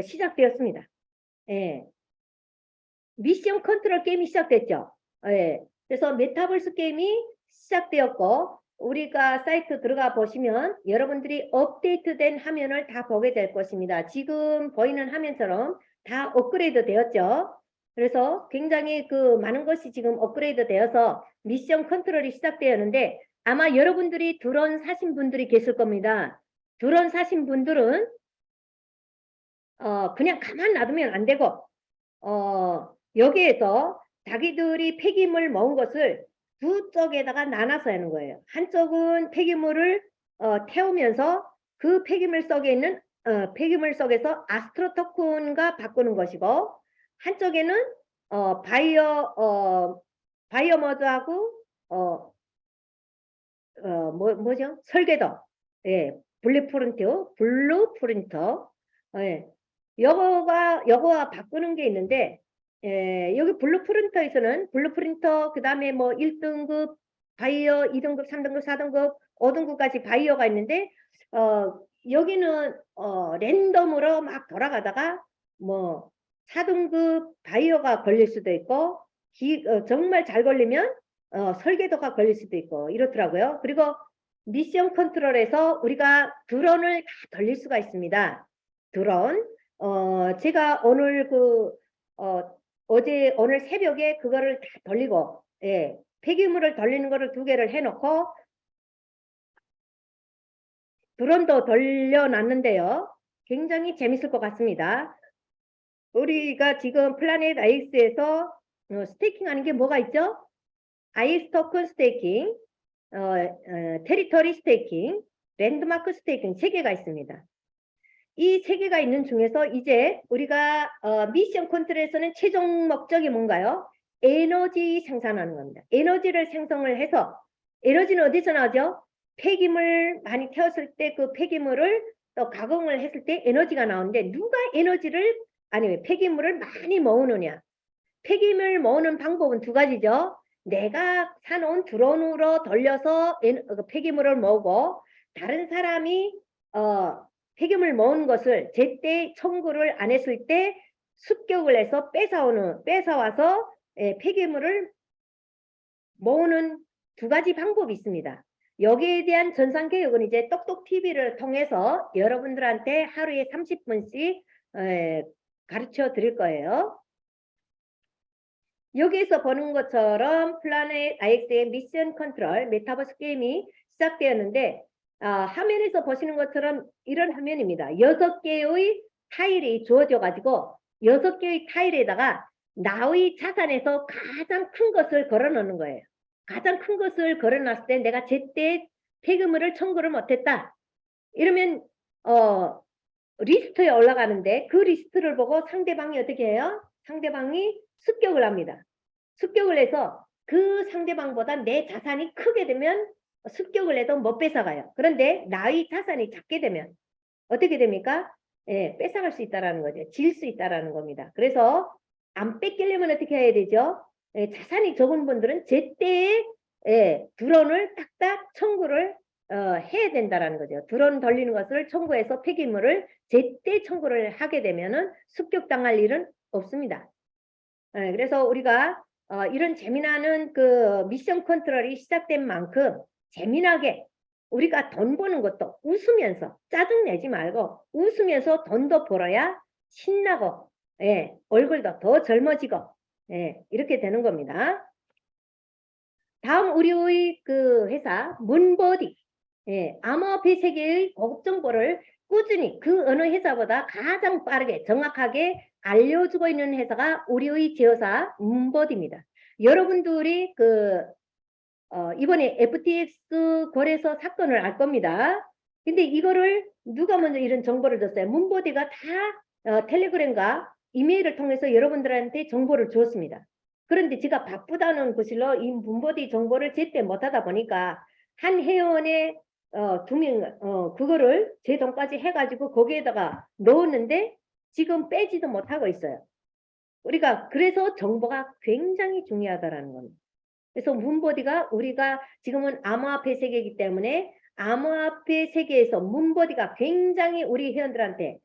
시작되었습니다. 예, 미션 컨트롤 게임이 시작됐죠. 예, 그래서 메타버스 게임이 시작되었고 우리가 사이트 들어가 보시면 여러분들이 업데이트된 화면을 다 보게 될 것입니다. 지금 보이는 화면처럼 다 업그레이드 되었죠. 그래서 굉장히 그 많은 것이 지금 업그레이드 되어서 미션 컨트롤이 시작되었는데 아마 여러분들이 드론 사신 분들이 계실 겁니다. 드론 사신 분들은 그냥 가만 놔두면 안 되고 여기에서 자기들이 폐기물 모은 것을 두 쪽에다가 나눠서 하는 거예요. 한쪽은 폐기물을 태우면서 그 폐기물 속에 있는 폐기물 속에서 아스트로 토큰과 바꾸는 것이고 한쪽에는 바이오모드하고 뭐죠? 설계도, 예, 블루프린터, 예, 요거와 바꾸는 게 있는데, 예, 여기 블루프린터에서는 블루프린터, 그 다음에 뭐 1등급, 바이오, 2등급, 3등급, 4등급, 5등급까지 바이오가 있는데, 여기는, 랜덤으로 막 돌아가다가, 뭐, 4등급 바이오가 걸릴 수도 있고, 정말 잘 걸리면, 설계도가 걸릴 수도 있고 이렇더라고요. 그리고 미션 컨트롤에서 우리가 드론을 다 돌릴 수가 있습니다. 드론. 제가 오늘 오늘 새벽에 그거를 다 돌리고, 예, 폐기물을 돌리는 거를 2개를 해놓고 드론도 돌려놨는데요. 굉장히 재밌을 것 같습니다. 우리가 지금 플라넷 아이스에서 스테이킹하는 게 뭐가 있죠? 아이스 토큰 스테이킹, 테리토리 스테이킹, 랜드마크 스테이킹 3개가 있습니다. 이 3개가 있는 중에서 이제 우리가 미션 컨트롤에서는 최종 목적이 뭔가요? 에너지 생산하는 겁니다. 에너지를 생성을 해서 에너지는 어디서 나오죠? 폐기물 많이 태웠을 때 그 폐기물을 또 가공을 했을 때 에너지가 나오는데 누가 폐기물을 많이 모으느냐? 폐기물 모으는 방법은 2가지죠. 내가 사놓은 드론으로 돌려서 폐기물을 모으고 다른 사람이 폐기물 모은 것을 제때 청구를 안 했을 때 습격을 해서 뺏어와서 폐기물을 모으는 두 가지 방법이 있습니다. 여기에 대한 전산 교육은 이제 똑똑 TV를 통해서 여러분들한테 하루에 30분씩 가르쳐 드릴 거예요. 여기에서 보는 것처럼 플라넷 IX의 미션 컨트롤 메타버스 게임이 시작되었는데 화면에서 보시는 것처럼 이런 화면입니다. 6개의 타일이 주어져 가지고 6개의 타일에다가 나의 자산에서 가장 큰 것을 걸어 놓는 거예요. 가장 큰 것을 걸어 놨을 때 내가 제때 폐기물을 청구를 못했다. 이러면 리스트에 올라가는데 그 리스트를 보고 상대방이 어떻게 해요? 상대방이 습격을 합니다. 습격을 해서 그 상대방보다 내 자산이 크게 되면 습격을 해도 못 뺏어가요. 그런데 나의 자산이 작게 되면 어떻게 됩니까? 예, 뺏어갈 수 있다는 거죠. 질 수 있다는 겁니다. 그래서 안 뺏기려면 어떻게 해야 되죠? 예, 자산이 적은 분들은 제때에 드론을 딱딱 청구를 해야 된다는 거죠. 드론 돌리는 것을 청구해서 폐기물을 제때 청구를 하게 되면은 습격당할 일은 없습니다. 그래서 우리가 이런 재미나는 그 미션 컨트롤이 시작된 만큼 재미나게 우리가 돈 버는 것도 웃으면서 짜증내지 말고 웃으면서 돈도 벌어야 신나고 얼굴도 더 젊어지고 이렇게 되는 겁니다. 다음 우리의 그 회사 문버디 암호화폐 세계의 고급 정보를 꾸준히 그 어느 회사보다 가장 빠르게 정확하게 알려주고 있는 회사가 우리의 제휴사 문버디입니다. 여러분들이 그 이번에 FTX 거래소 사건을 알 겁니다. 근데 이거를 누가 먼저 이런 정보를 줬어요? 문버디가 다 텔레그램과 이메일을 통해서 여러분들한테 정보를 주었습니다. 그런데 제가 바쁘다는 구실로 이 문버디 정보를 제때 못하다 보니까 한 회원의 2명 그거를 제 돈까지 해가지고 거기에다가 넣었는데 지금 빼지도 못하고 있어요. 우리가 그래서 정보가 굉장히 중요하다라는 겁니다. 그래서 문버디가 우리가 지금은 암호화폐 세계이기 때문에 암호화폐 세계에서 문버디가 굉장히 우리 회원들한테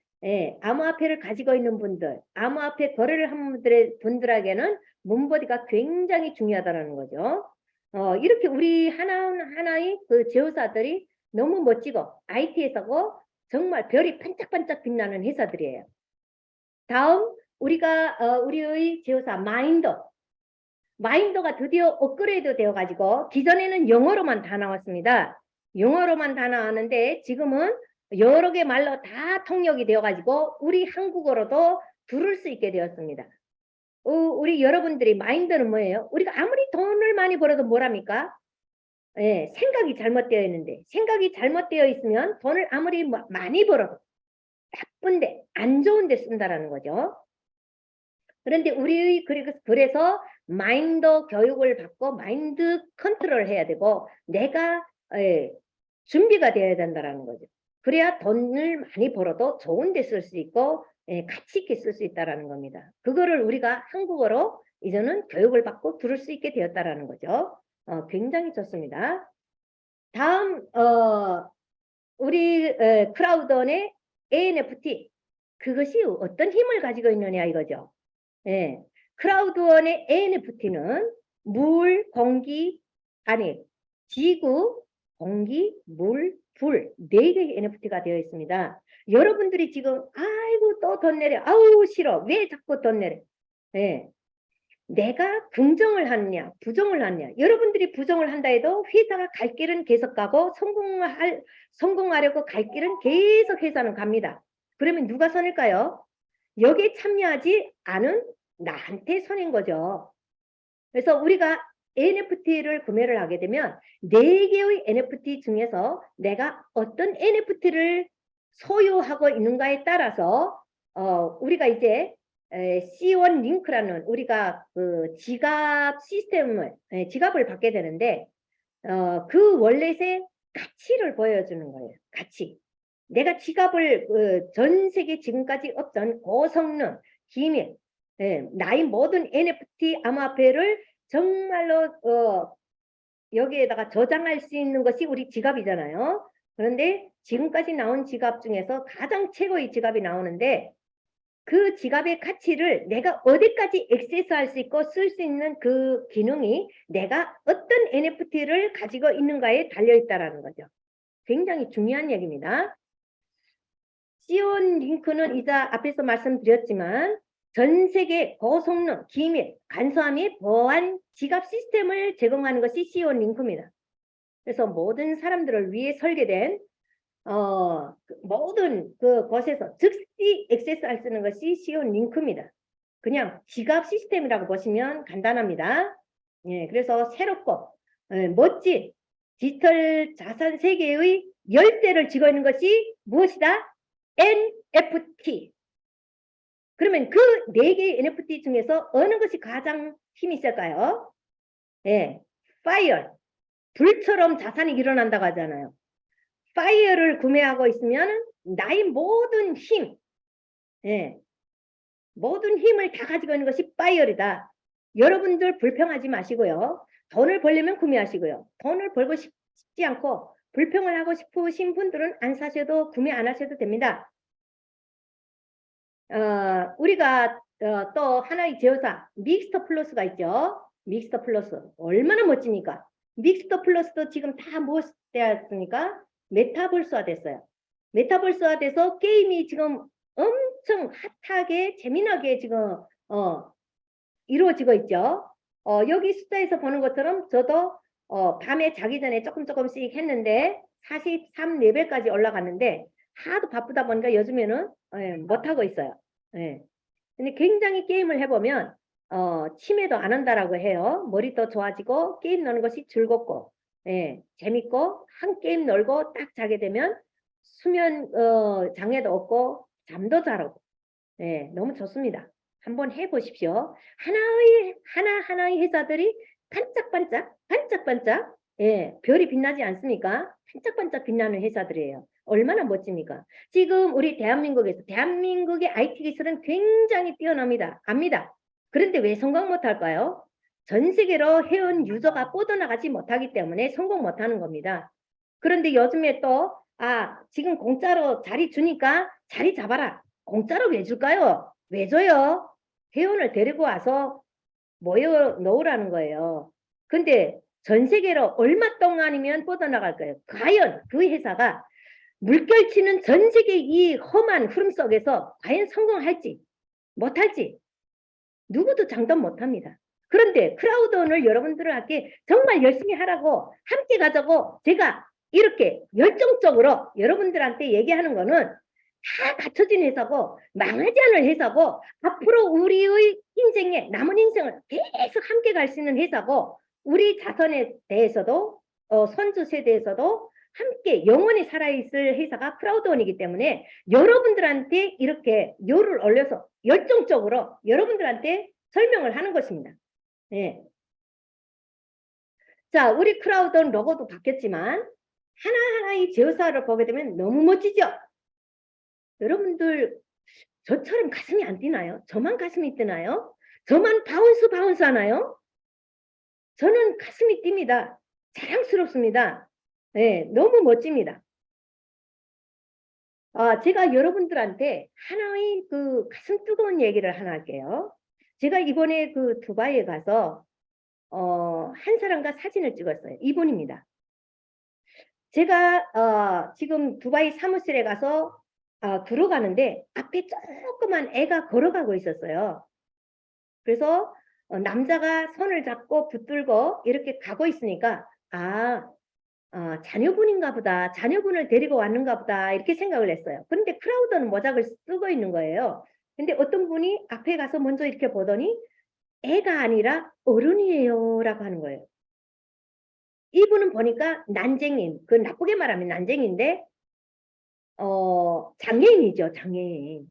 암호화폐를 가지고 있는 분들, 암호화폐 거래를 한 분들에게는 문버디가 굉장히 중요하다는 거죠. 이렇게 우리 하나의 그 제휴사들이 너무 멋지고 IT 회사고 정말 별이 반짝반짝 빛나는 회사들이에요. 다음 우리가 우리의 제휴사 마인더가 드디어 업그레이드 되어 가지고 기존에는 영어로만 다 나왔습니다. 영어로만 다 나왔는데 지금은 여러 개 말로 다 통역이 되어 가지고 우리 한국어로도 들을 수 있게 되었습니다. 우리 여러분들이 마인드는 뭐예요? 우리가 아무리 돈을 많이 벌어도 뭐랍니까? 생각이 잘못되어 있는데 생각이 잘못되어 있으면 돈을 아무리 많이 벌어도 나쁜데 안 좋은 데 쓴다라는 거죠. 그런데 우리 그래서 마인드 교육을 받고 마인드 컨트롤을 해야 되고 내가 준비가 되어야 된다는 거죠. 그래야 돈을 많이 벌어도 좋은 데 쓸 수 있고 가치 있게 쓸 수 있다는 겁니다. 그거를 우리가 한국어로 이제는 교육을 받고 들을 수 있게 되었다는 거죠. 굉장히 좋습니다. 다음 우리 크라우드원의 NFT 그것이 어떤 힘을 가지고 있느냐 이거죠. 크라우드원의 NFT는 물, 공기, 지구, 공기, 물, 불, 4개의 NFT가 되어 있습니다. 여러분들이 지금 아이고 또 돈 내려, 아우 싫어, 왜 자꾸 돈 내려? 내가 긍정을 하느냐, 부정을 하느냐. 여러분들이 부정을 한다 해도 회사가 갈 길은 계속 가고 성공하려고 갈 길은 계속 회사는 갑니다. 그러면 누가 선일까요? 여기에 참여하지 않은 나한테 선인 거죠. 그래서 우리가 NFT를 구매를 하게 되면 4개의 NFT 중에서 내가 어떤 NFT를 소유하고 있는가에 따라서 우리가 이제 C1 링크라는 우리가 그 지갑 시스템을 지갑을 받게 되는데 그 월렛의 가치를 보여주는 거예요. 가치. 내가 지갑을 전 세계 지금까지 없던 고성능, 기밀, 나의 모든 NFT 암호화폐를 정말로 여기에다가 저장할 수 있는 것이 우리 지갑이잖아요. 그런데 지금까지 나온 지갑 중에서 가장 최고의 지갑이 나오는데 그 지갑의 가치를 내가 어디까지 액세스할 수 있고 쓸 수 있는 그 기능이 내가 어떤 NFT를 가지고 있는가에 달려있다는 거죠. 굉장히 중요한 얘기입니다. 시온 링크는 이자 앞에서 말씀드렸지만 전 세계 고성능, 기밀, 간소화 및 보안 지갑 시스템을 제공하는 것이 시온 링크입니다. 그래서 모든 사람들을 위해 설계된 모든 곳에서 즉시 액세스할 수 있는 것이 시온 링크입니다. 그냥 지갑 시스템이라고 보시면 간단합니다. 예, 그래서 새롭고 멋진 디지털 자산 세계의 열쇠를 쥐고 있는 것이 무엇이다? NFT. 그러면 그 4개의 NFT 중에서 어느 것이 가장 힘이 셀까요? 예, fire. 불처럼 자산이 일어난다고 하잖아요. 파이어를 구매하고 있으면 나의 모든 힘, 예, 모든 힘을 다 가지고 있는 것이 파이어이다. 여러분들 불평하지 마시고요. 돈을 벌려면 구매하시고요. 돈을 벌고 싶지 않고 불평을 하고 싶으신 분들은 안 사셔도 구매 안 하셔도 됩니다. 우리가 또 하나의 제휴사 믹스터 플러스가 있죠. 믹스터 플러스 얼마나 멋집니까? 믹스터 플러스도 지금 다 무엇 되었습니까? 메타버스화 됐어요. 메타버스화 돼서 게임이 지금 엄청 핫하게 재미나게 지금 이루어지고 있죠. 여기 숫자에서 보는 것처럼 저도 밤에 자기 전에 조금씩 했는데 43레벨까지 올라갔는데 하도 바쁘다 보니까 요즘에는 못하고 있어요. 근데 굉장히 게임을 해보면 치매도 안 온다라고 해요. 머리도 좋아지고 게임 노는 것이 즐겁고 재밌고 한 게임 놀고 딱 자게 되면 수면 장애도 없고 잠도 잘 오고 너무 좋습니다. 한번 해보십시오. 하나하나의 회사들이 반짝반짝 별이 빛나지 않습니까? 반짝반짝 빛나는 회사들이에요. 얼마나 멋집니까? 지금 우리 대한민국의 IT 기술은 굉장히 뛰어납니다. 압니다. 그런데 왜 성공 못할까요? 전 세계로 해운 유저가 뻗어나가지 못하기 때문에 성공 못하는 겁니다. 그런데 요즘에 또 지금 공짜로 자리 주니까 자리 잡아라. 공짜로 왜 줄까요? 왜 줘요? 회원을 데리고 와서 모여 놓으라는 거예요. 근데 전 세계로 얼마 동안이면 뻗어나갈까요? 과연 그 회사가 물결치는 전 세계 이 험한 흐름 속에서 과연 성공할지 못할지 누구도 장담 못합니다. 그런데 크라우드온을 여러분들한테 정말 열심히 하라고 함께 가자고 제가 이렇게 열정적으로 여러분들한테 얘기하는 거는 다 갖춰진 회사고 망하지 않을 회사고 앞으로 우리의 인생에 남은 인생을 계속 함께 갈 수 있는 회사고 우리 자손에 대해서도 선주 세대에서도 함께 영원히 살아있을 회사가 크라우드온이기 때문에 여러분들한테 이렇게 요를 올려서 열정적으로 여러분들한테 설명을 하는 것입니다. 자, 우리 크라우드온 로고도 바뀌었지만 하나하나의 제휴사를 보게 되면 너무 멋지죠? 여러분들 저처럼 가슴이 안 뛰나요? 저만 가슴이 뛰나요? 저만 바운스 하나요? 저는 가슴이 뜁니다. 자랑스럽습니다. 너무 멋집니다. 제가 여러분들한테 하나의 그 가슴 뜨거운 얘기를 하나 할게요. 제가 이번에 그 두바이에 가서 한 사람과 사진을 찍었어요. 이분입니다. 제가 지금 두바이 사무실에 가서 들어가는데 앞에 조그만 애가 걸어가고 있었어요. 그래서 남자가 손을 잡고 붙들고 이렇게 가고 있으니까 자녀분인가 보다. 자녀분을 데리고 왔는가 보다. 이렇게 생각을 했어요. 그런데 크라우드는 모자를 쓰고 있는 거예요. 근데 어떤 분이 앞에 가서 먼저 이렇게 보더니 애가 아니라 어른이에요 라고 하는 거예요. 이분은 보니까 난쟁인, 그 나쁘게 말하면 난쟁인데 장애인이죠. 장애인.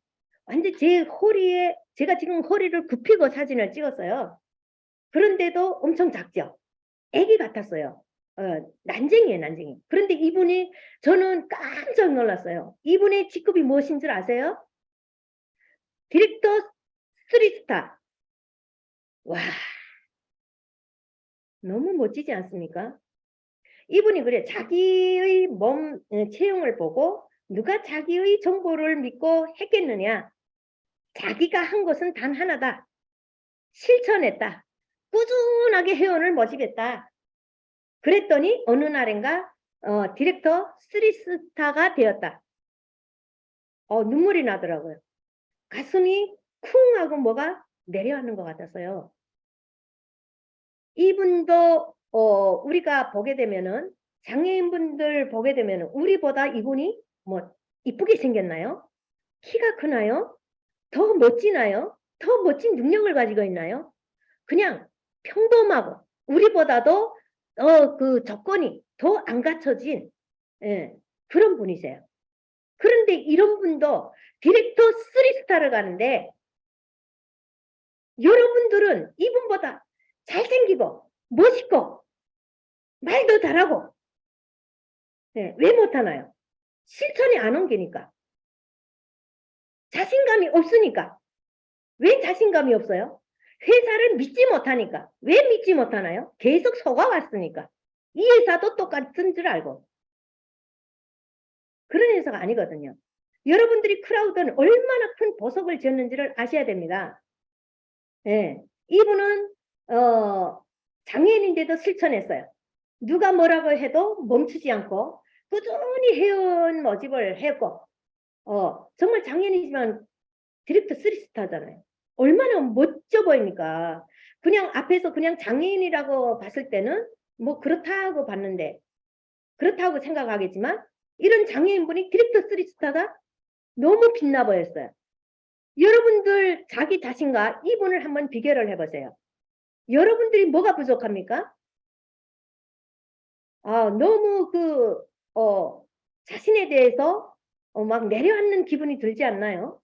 완전 제 허리에 제가 지금 허리를 굽히고 사진을 찍었어요. 그런데도 엄청 작죠. 애기 같았어요. 난쟁이에요. 난쟁이. 그런데 이분이 저는 깜짝 놀랐어요. 이분의 직급이 무엇인 줄 아세요? 디렉터 3스타. 와, 너무 멋지지 않습니까? 이분이 그래 자기의 몸 체형을 보고 누가 자기의 정보를 믿고 했겠느냐. 자기가 한 것은 단 하나다. 실천했다. 꾸준하게 회원을 모집했다. 그랬더니 어느 날인가 디렉터 3스타가 되었다. 눈물이 나더라고요. 가슴이 쿵 하고 뭐가 내려앉는 것 같았어요. 이분도 우리가 보게 되면은 장애인분들 보게 되면은 우리보다 이분이 뭐 이쁘게 생겼나요? 키가 크나요? 더 멋지나요? 더 멋진 능력을 가지고 있나요? 그냥 평범하고 우리보다도 그 조건이 더 안 갖춰진 그런 분이세요. 그런데 이런 분도 디렉터 3스타를 가는데 여러분들은 이분보다 잘생기고 멋있고 말도 잘하고 왜 못하나요? 실천이 안 옮기니까. 자신감이 없으니까. 왜 자신감이 없어요? 회사를 믿지 못하니까. 왜 믿지 못하나요? 계속 속아왔으니까. 이 회사도 똑같은 줄 알고. 그런 회사가 아니거든요. 여러분들이 크라우드는 얼마나 큰 보석을 지었는지를 아셔야 됩니다. 이분은 장애인인데도 실천했어요. 누가 뭐라고 해도 멈추지 않고 꾸준히 회원 모집을 했고 정말 장애인이지만 디렉터 3스타잖아요. 얼마나 멋져 보입니까? 그냥 앞에서 그냥 장애인이라고 봤을 때는 뭐 그렇다고 봤는데 그렇다고 생각하겠지만 이런 장애인분이 디렉터 3스타가 너무 빛나 보였어요. 여러분들 자기 자신과 이분을 한번 비교를 해보세요. 여러분들이 뭐가 부족합니까? 너무 자신에 대해서 막 내려앉는 기분이 들지 않나요?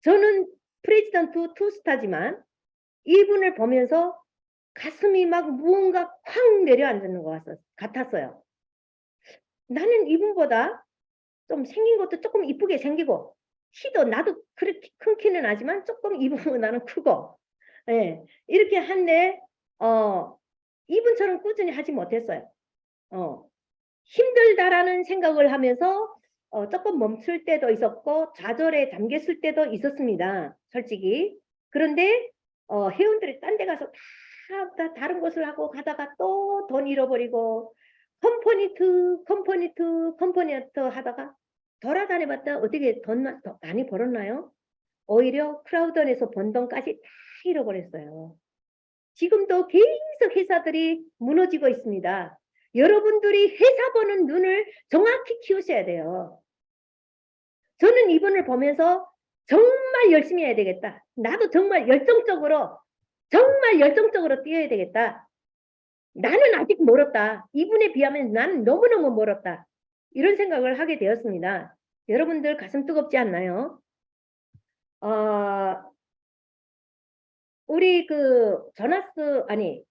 저는 프레지던트 2스타지만 이분을 보면서 가슴이 막 무언가 콱 내려앉는 것 같았어요. 나는 이분보다 좀 생긴 것도 조금 이쁘게 생기고 키도 나도 그렇게 큰 키는 하지만 조금 이분보다 나는 크고 이렇게 한데 이분처럼 꾸준히 하지 못했어요. 힘들다라는 생각을 하면서 조금 멈출 때도 있었고 좌절에 잠겼을 때도 있었습니다. 솔직히. 그런데 회원들이 딴 데 가서 다 다른 것을 하고 가다가 또 돈 잃어버리고 컴퍼니트 하다가 돌아다녀봤다 어떻게 돈 많이 벌었나요? 오히려 크라우드원에서 번 돈까지 다 잃어버렸어요. 지금도 계속 회사들이 무너지고 있습니다. 여러분들이 회사 보는 눈을 정확히 키우셔야 돼요. 저는 이분을 보면서 정말 열심히 해야 되겠다. 나도 정말 열정적으로 뛰어야 되겠다. 나는 아직 멀었다. 이분에 비하면 나는 너무너무 멀었다. 이런 생각을 하게 되었습니다. 여러분들 가슴 뜨겁지 않나요? 우리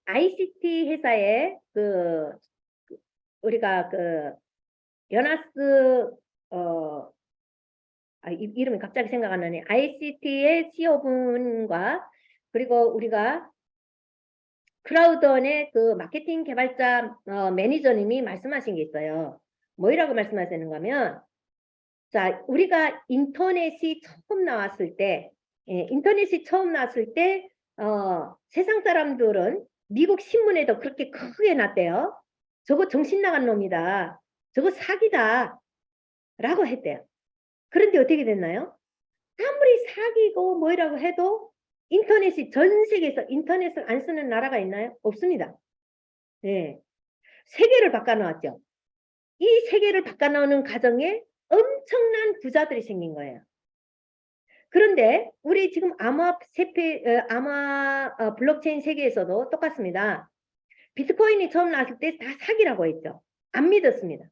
ICT 회사에 우리가 연하스 이름이 갑자기 생각 안 나네. ICT의 CEO분과 그리고 우리가 크라우드원의 마케팅 개발자 매니저님이 말씀하신 게 있어요. 뭐라고 말씀하시는가 하면 자, 우리가 인터넷이 처음 나왔을 때 세상 사람들은 미국 신문에도 그렇게 크게 났대요. 저거 정신 나간 놈이다. 저거 사기다. 라고 했대요. 그런데 어떻게 됐나요? 아무리 사기고 뭐라고 해도 인터넷이 전 세계에서 인터넷을 안 쓰는 나라가 있나요? 없습니다. 세계를 바꿔놓았죠. 이 세계를 바꿔놓는 과정에 엄청난 부자들이 생긴 거예요. 그런데 우리 지금 블록체인 세계에서도 똑같습니다. 비트코인이 처음 나왔을 때 다 사기라고 했죠. 안 믿었습니다.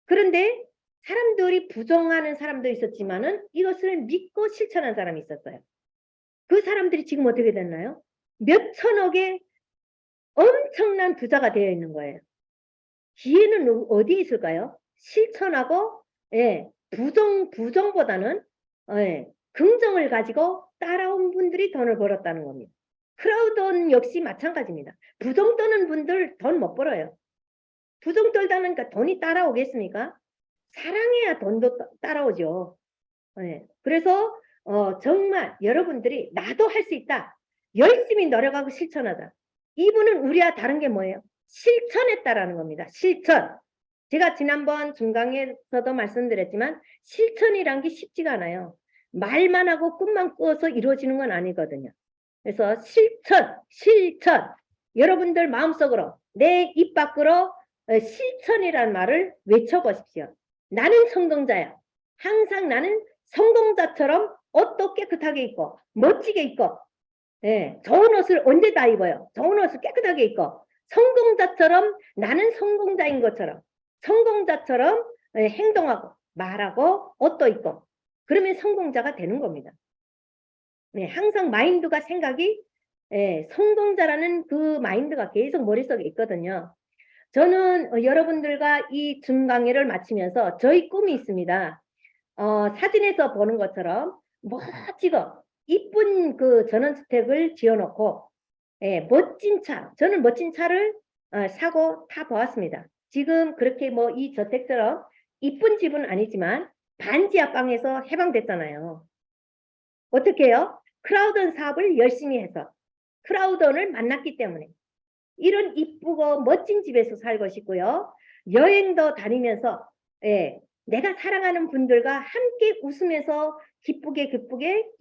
그런데 사람들이 부정하는 사람도 있었지만은 이것을 믿고 실천한 사람이 있었어요. 그 사람들이 지금 어떻게 됐나요? 몇 천억의 엄청난 부자가 되어 있는 거예요. 기회는 어디에 있을까요? 실천하고 부정보다는 긍정을 가지고 따라온 분들이 돈을 벌었다는 겁니다. 크라우드원 역시 마찬가지입니다. 부정 떠는 분들 돈 못 벌어요. 부정 떨다니까 돈이 따라오겠습니까? 사랑해야 돈도 따라오죠. 그래서 정말 여러분들이 나도 할 수 있다. 열심히 노력하고 실천하자. 이분은 우리와 다른 게 뭐예요? 실천했다라는 겁니다. 실천. 제가 지난번 중강에서도 말씀드렸지만 실천이란 게 쉽지가 않아요. 말만 하고 꿈만 꾸어서 이루어지는 건 아니거든요. 그래서 실천. 여러분들 마음속으로 내 입 밖으로 실천이라는 말을 외쳐보십시오. 나는 성공자야. 항상 나는 성공자처럼 옷도 깨끗하게 입고 멋지게 입고 좋은 옷을 언제 다 입어요. 좋은 옷을 깨끗하게 입고 성공자처럼 나는 성공자인 것처럼 성공자처럼 행동하고 말하고 옷도 입고 그러면 성공자가 되는 겁니다. 항상 마인드가 생각이 성공자라는 그 마인드가 계속 머릿속에 있거든요. 저는 여러분들과 이 중강의를 마치면서 저희 꿈이 있습니다. 사진에서 보는 것처럼 멋지고 이쁜 그 전원주택을 지어놓고 멋진 차, 저는 멋진 차를 사고 타보았습니다. 지금 그렇게 뭐 이 저택처럼 이쁜 집은 아니지만 반지하방에서 해방됐잖아요. 어떻게 해요? 크라우드원 사업을 열심히 해서 크라우드원을 만났기 때문에 이런 이쁘고 멋진 집에서 살고 싶고요. 여행도 다니면서 내가 사랑하는 분들과 함께 웃으면서 기쁘게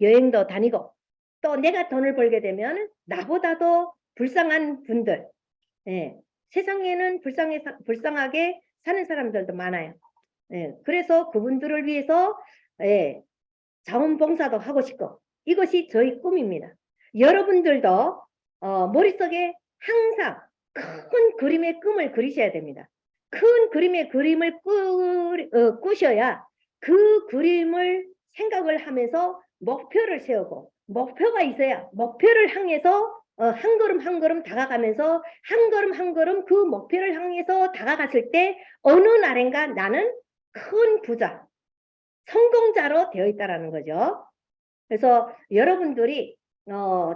여행도 다니고 또 내가 돈을 벌게 되면 나보다도 불쌍한 분들 세상에는 불쌍하게 사는 사람들도 많아요. 그래서 그분들을 위해서 자원봉사도 하고 싶고 이것이 저희 꿈입니다. 여러분들도 머릿속에 항상 큰 그림의 꿈을 그리셔야 됩니다. 큰 그림의 그림을 꾸셔야 그 그림을 생각을 하면서 목표를 세우고 목표가 있어야 목표를 향해서 한 걸음 한 걸음 다가가면서 한 걸음 한 걸음 그 목표를 향해서 다가갔을 때 어느 날인가 나는 큰 부자, 성공자로 되어 있다는 거죠. 그래서 여러분들이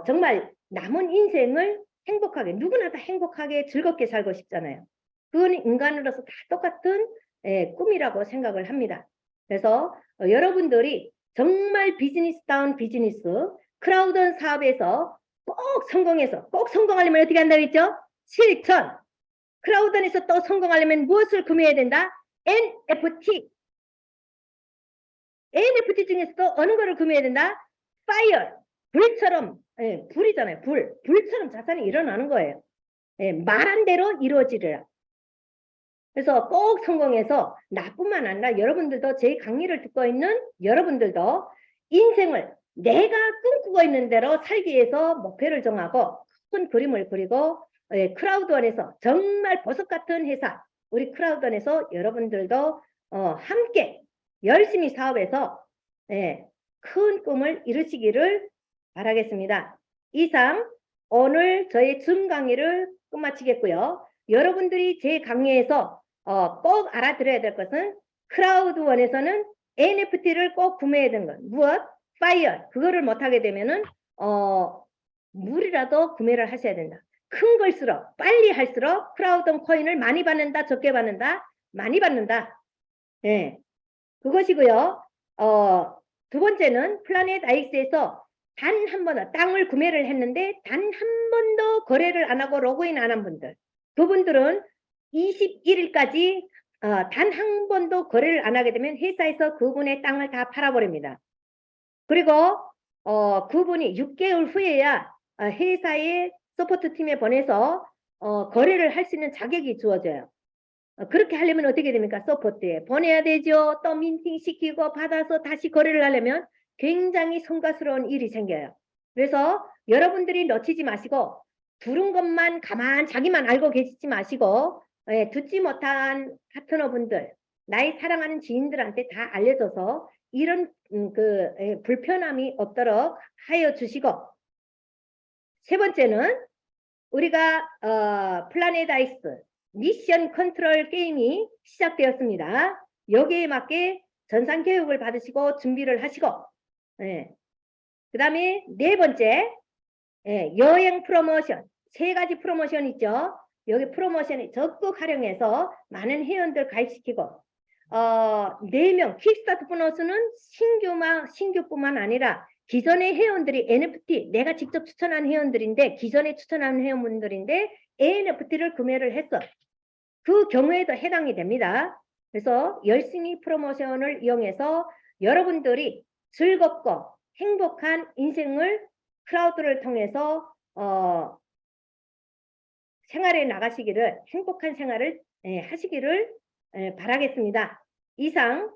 정말 남은 인생을 행복하게 누구나 다 행복하게 즐겁게 살고 싶잖아요. 그건 인간으로서 다 똑같은 꿈이라고 생각을 합니다. 그래서 여러분들이 정말 비즈니스다운 비즈니스 크라우드원 사업에서 꼭 성공해서 꼭 성공하려면 어떻게 한다고 했죠? 실천. 크라우드원에서 또 성공하려면 무엇을 구매해야 된다? NFT. NFT 중에서도 어느 거를 구매해야 된다? 파이어. 불처럼 불이잖아요. 불처럼 자산이 일어나는 거예요. 말한 대로 이루어지리라. 그래서 꼭 성공해서 나뿐만 아니라 여러분들도 제 강의를 듣고 있는 여러분들도 인생을 내가 꿈꾸고 있는 대로 살기 위해서 목표를 정하고 큰 그림을 그리고 크라우드원에서 정말 보석 같은 회사 우리 크라우드원에서 여러분들도 함께 열심히 사업해서 큰 꿈을 이루시기를 바라겠습니다. 이상 오늘 저의 줌 강의를 끝마치겠고요. 여러분들이 제 강의에서 꼭 알아들어야 될 것은 크라우드원에서는 NFT를 꼭 구매해야 되는 것. 무엇? 파이어. 그거를 못하게 되면은 물이라도 구매를 하셔야 된다. 큰 걸수록 빨리 할수록 크라우드원 코인을 많이 받는다, 적게 받는다, 많이 받는다. 그것이고요. 두 번째는 플라넷 IX에서 단 한 번 땅을 구매를 했는데 단 한 번도 거래를 안 하고 로그인 안 한 분들. 그분들은 21일까지 단 한 번도 거래를 안 하게 되면 회사에서 그분의 땅을 다 팔아버립니다. 그리고 그분이 6개월 후에야 회사의 서포트 팀에 보내서 거래를 할 수 있는 자격이 주어져요. 그렇게 하려면 어떻게 됩니까? 서포트에 보내야 되죠. 또 민팅 시키고 받아서 다시 거래를 하려면 굉장히 성가스러운 일이 생겨요. 그래서 여러분들이 놓치지 마시고 들은 것만 자기만 알고 계시지 마시고 듣지 못한 파트너분들 나의 사랑하는 지인들한테 다 알려줘서 이런 불편함이 없도록 하여 주시고 세 번째는 우리가 플라넷 아이스 미션 컨트롤 게임이 시작되었습니다. 여기에 맞게 전산 교육을 받으시고 준비를 하시고 그 다음에 네 번째 여행 프로모션 세 가지 프로모션 있죠. 여기 프로모션에 적극 활용해서 많은 회원들 가입시키고 4명, 킥스타트 보너스는 신규뿐만 아니라 기존의 회원들이 NFT, 내가 직접 추천한 회원들인데, 기존에 추천한 회원분들인데, NFT를 구매를 했어. 그 경우에도 해당이 됩니다. 그래서 열심히 프로모션을 이용해서 여러분들이 즐겁고 행복한 인생을 크라우드를 통해서 생활에 나가시기를, 행복한 생활을 하시기를 바라겠습니다. 이상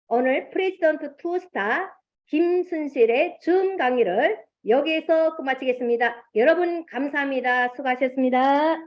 오늘 프레지던트 투스타 김순실의 줌 강의를 여기에서 끝마치겠습니다. 여러분 감사합니다. 수고하셨습니다.